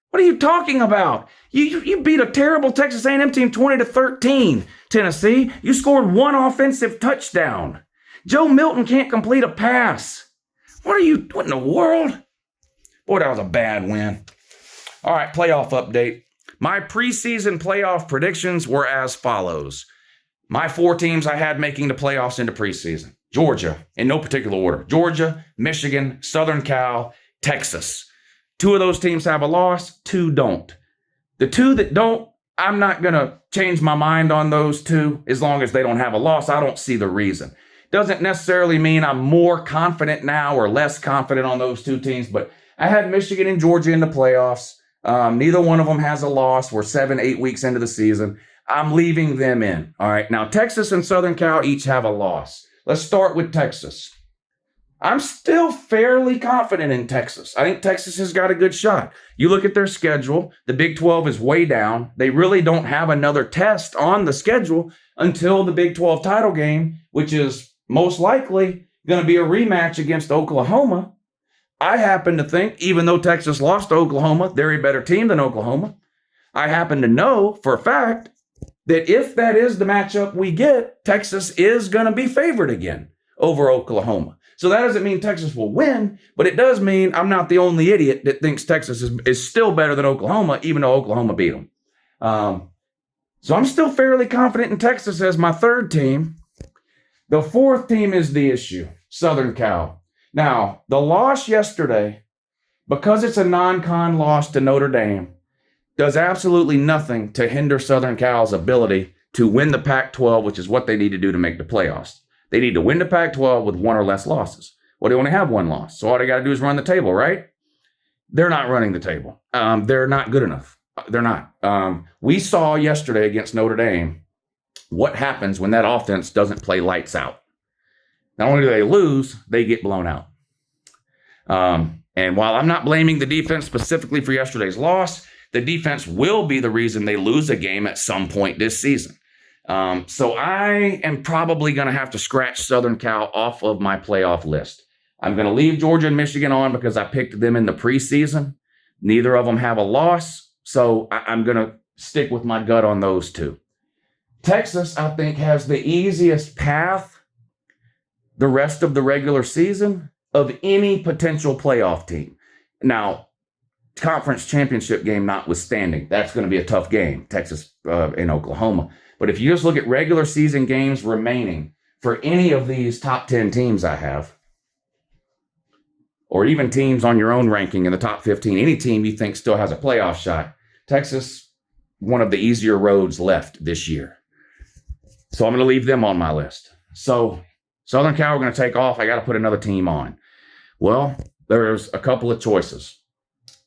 What are you talking about? You beat a terrible Texas A&M team 20-13, Tennessee. You scored 1 offensive touchdown. Joe Milton can't complete a pass. What in the world? Boy, that was a bad win. All right, playoff update. My preseason playoff predictions were as follows. My 4 teams I had making the playoffs into preseason. Georgia, in no particular order. Georgia, Michigan, Southern Cal, Texas. 2 of those teams have a loss, 2 don't. The 2 that don't, I'm not going to change my mind on those 2 as long as they don't have a loss. I don't see the reason. Doesn't necessarily mean I'm more confident now or less confident on those 2 teams, but I had Michigan and Georgia in the playoffs. Neither one of them has a loss. We're 7-8 weeks into the season. I'm leaving them in. All right. Now, Texas and Southern Cal each have a loss. Let's start with Texas. I'm still fairly confident in Texas. I think Texas has got a good shot. You look at their schedule, the Big 12 is way down. They really don't have another test on the schedule until the Big 12 title game, which is most likely going to be a rematch against Oklahoma. I happen to think, even though Texas lost to Oklahoma, they're a better team than Oklahoma. I happen to know for a fact that if that is the matchup we get, Texas is going to be favored again over Oklahoma. So that doesn't mean Texas will win, but it does mean I'm not the only idiot that thinks Texas is still better than Oklahoma, even though Oklahoma beat them. So I'm still fairly confident in Texas as my 3rd team. The 4th team is the issue, Southern Cal. Now, the loss yesterday, because it's a non-con loss to Notre Dame, does absolutely nothing to hinder Southern Cal's ability to win the Pac-12, which is what they need to do to make the playoffs. They need to win the Pac-12 with 1 or less losses. Well, they only have 1 loss, so all they got to do is run the table, right? They're not running the table. They're not good enough. They're not. We saw yesterday against Notre Dame what happens when that offense doesn't play lights out. Not only do they lose, they get blown out. And while I'm not blaming the defense specifically for yesterday's loss, the defense will be the reason they lose a game at some point this season. So I am probably going to have to scratch Southern Cal off of my playoff list. I'm going to leave Georgia and Michigan on because I picked them in the preseason. Neither of them have a loss, so I'm going to stick with my gut on those 2. Texas, I think, has the easiest path the rest of the regular season of any potential playoff team. Now, conference championship game notwithstanding, that's going to be a tough game, Texas and Oklahoma. But if you just look at regular season games remaining for any of these top 10 teams I have, or even teams on your own ranking in the top 15, any team you think still has a playoff shot, Texas, one of the easier roads left this year. So I'm going to leave them on my list. So Southern Cal, we're going to take off. I got to put another team on. Well, there's a couple of choices.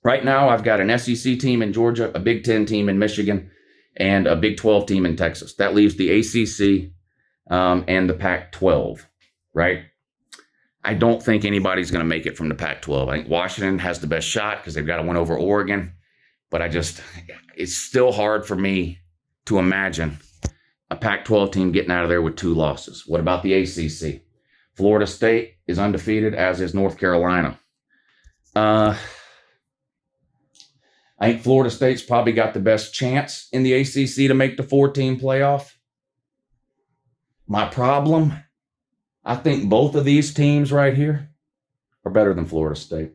Right now, I've got an SEC team in Georgia, a Big 10 team in Michigan, and a Big 12 team in Texas. That leaves the ACC and the Pac-12, right? I don't think anybody's going to make it from the Pac-12. I think Washington has the best shot because they've got to win over Oregon. But it's still hard for me to imagine a Pac-12 team getting out of there with 2 losses. What about the ACC? Florida State is undefeated, as is North Carolina. I think Florida State's probably got the best chance in the ACC to make the 4-team playoff. My problem, I think both of these teams right here are better than Florida State.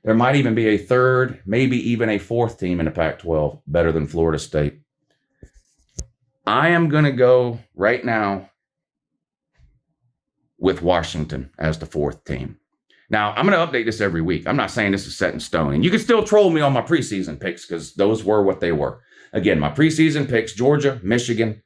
There might even be a 3rd, maybe even a 4th team in the Pac-12 better than Florida State. I am going to go right now with Washington as the 4th team. Now, I'm going to update this every week. I'm not saying this is set in stone. And you can still troll me on my preseason picks because those were what they were. Again, my preseason picks, Georgia, Michigan,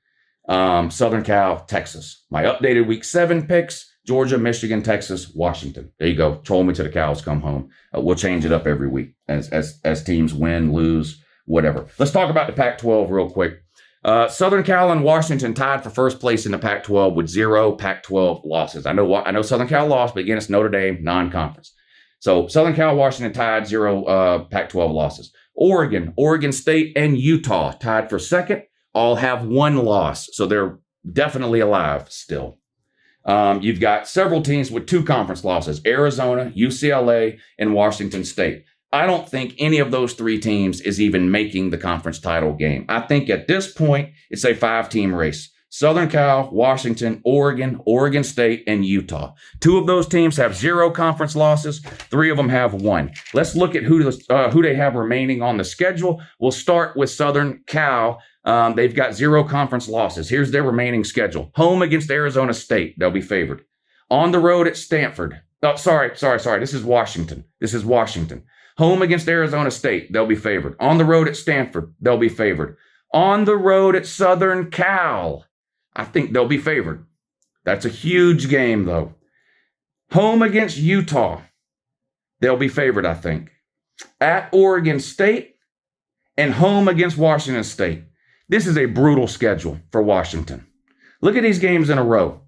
Southern Cal, Texas. My updated week 7 picks, Georgia, Michigan, Texas, Washington. There you go. Troll me till the cows come home. We'll change it up every week as teams win, lose, whatever. Let's talk about the Pac-12 real quick. Southern Cal and Washington tied for first place in the Pac-12 with 0 Pac-12 losses. I know Southern Cal lost, but again, it's Notre Dame, non-conference. So Southern Cal, Washington tied 0 Pac-12 losses. Oregon State, and Utah tied for second. All have 1 loss, so they're definitely alive still. You've got several teams with 2 conference losses: Arizona, UCLA, and Washington State. I don't think any of those 3 teams is even making the conference title game. I think at this point, it's a 5-team race. Southern Cal, Washington, Oregon State, and Utah. 2 of those teams have 0 conference losses. 3 of them have 1. Let's look at who they have remaining on the schedule. We'll start with Southern Cal. They've got 0 conference losses. Here's their remaining schedule. Home against Arizona State. They'll be favored. On the road at Stanford. Oh, sorry. This is Washington. Home against Arizona State. They'll be favored. On the road at Stanford. They'll be favored. On the road at Southern Cal. I think they'll be favored. That's a huge game, though. Home against Utah. They'll be favored, I think. At Oregon State and home against Washington State. This is a brutal schedule for Washington. Look at these games in a row.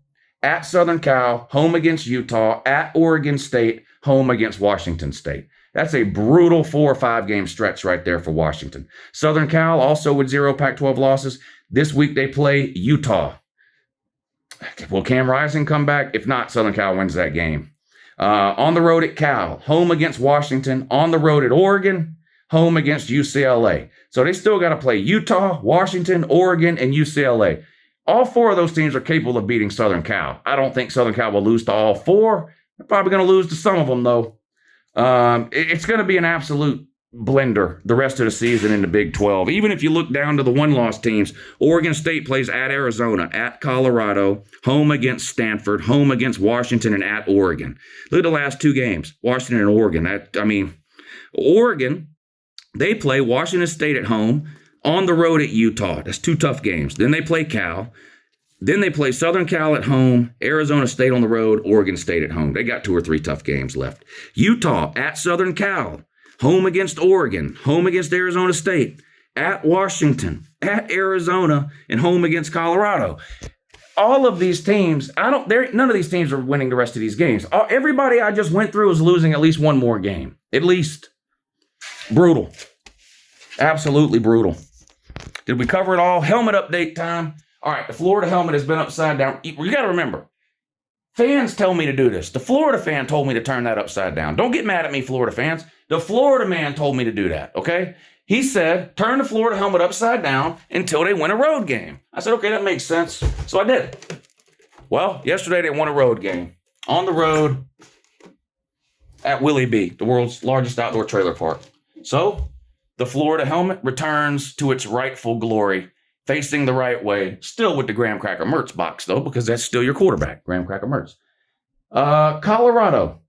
At Southern Cal, home against Utah, at Oregon State, home against Washington State. That's a brutal 4 or 5 game stretch right there for Washington. Southern Cal also with 0 Pac-12 losses. This week they play Utah. Will Cam Rising come back? If not, Southern Cal wins that game. On the road at Cal, home against Washington, on the road at Oregon, home against UCLA. So they still got to play Utah, Washington, Oregon, and UCLA. All 4 of those teams are capable of beating Southern Cal. I don't think Southern Cal will lose to all 4. They're probably going to lose to some of them, though. It's going to be an absolute blender the rest of the season in the Big 12. Even if you look down to the 1-loss teams, Oregon State plays at Arizona, at Colorado, home against Stanford, home against Washington, and at Oregon. Look at the last 2 games, Washington and Oregon. Oregon, they play Washington State at home, on the road at Utah. That's 2 tough games. Then they play Cal. Then they play Southern Cal at home, Arizona State on the road, Oregon State at home. They got 2 or 3 tough games left. Utah at Southern Cal, home against Oregon, home against Arizona State, at Washington, at Arizona, and home against Colorado. All of these teams, none of these teams are winning the rest of these games. Everybody I just went through is losing at least 1 more game. At least. Brutal. Absolutely brutal. Did we cover it all? Helmet update time. All right, the Florida helmet has been upside down. You got to remember, fans tell me to do this. The Florida fan told me to turn that upside down. Don't get mad at me, Florida fans. The Florida man told me to do that, okay? He said, turn the Florida helmet upside down until they win a road game. I said, okay, that makes sense. So I did. Well, yesterday they won a road game. On the road at Willie B., the world's largest outdoor trailer park. So the Florida helmet returns to its rightful glory, facing the right way, still with the Graham Cracker Mertz box, though, because that's still your quarterback, Graham Cracker Mertz. Colorado.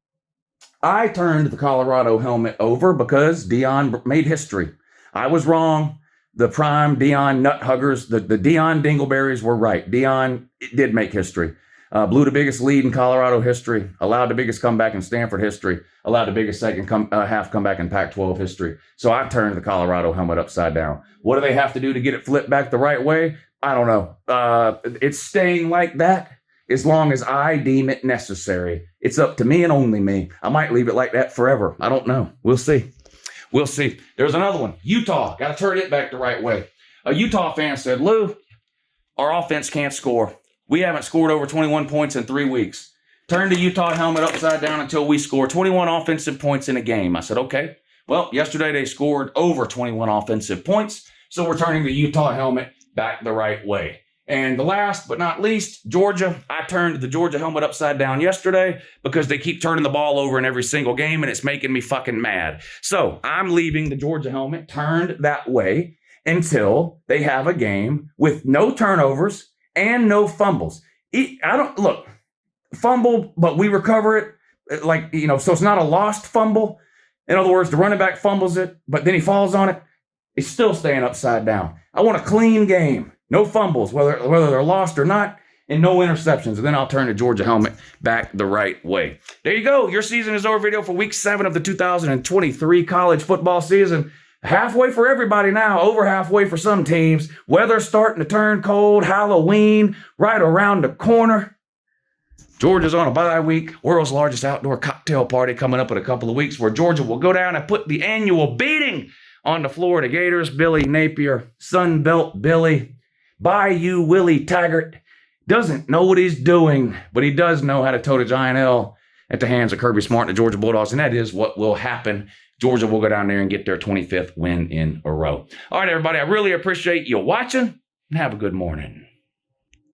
I turned the Colorado helmet over because Deion made history. I was wrong. The prime Deion nut huggers, the Deion dingleberries were right. Deion did make history. Blew the biggest lead in Colorado history, allowed the biggest comeback in Stanford history, allowed the biggest second half comeback in Pac-12 history. So I turned the Colorado helmet upside down. What do they have to do to get it flipped back the right way? I don't know. It's staying like that as long as I deem it necessary. It's up to me and only me. I might leave it like that forever. I don't know. We'll see. We'll see. There's another one. Utah. Got to turn it back the right way. A Utah fan said, Lou, our offense can't score. We haven't scored over 21 points in 3 weeks. Turn the Utah helmet upside down until we score 21 offensive points in a game. I said, okay. Well, yesterday they scored over 21 offensive points, so we're turning the Utah helmet back the right way. And the last but not least, Georgia. I turned the Georgia helmet upside down yesterday because they keep turning the ball over in every single game, and it's making me fucking mad. So I'm leaving the Georgia helmet turned that way until they have a game with no turnovers and no fumbles. Fumble, but we recover it. So it's not a lost fumble. In other words, the running back fumbles it, but then he falls on it. It's still staying upside down. I want a clean game. No fumbles, whether they're lost or not, and no interceptions. And then I'll turn the Georgia helmet back the right way. There you go. Your season is over. Video for week 7 of the 2023 college football season. halfway for everybody now, over halfway for some teams. Weather's starting to turn cold. Halloween right around the corner. Georgia's on a bye week. World's largest outdoor cocktail party coming up in a couple of weeks, where Georgia will go down and put the annual beating on the Florida Gators. Billy Napier, Sunbelt Billy, Bayou Willie Taggart, doesn't know what he's doing, but he does know how to toe the giant L at the hands of Kirby Smart and the Georgia Bulldogs, and that is what will happen. Georgia will go down there and get their 25th win in a row. All right, everybody, I really appreciate you watching, and have a good morning.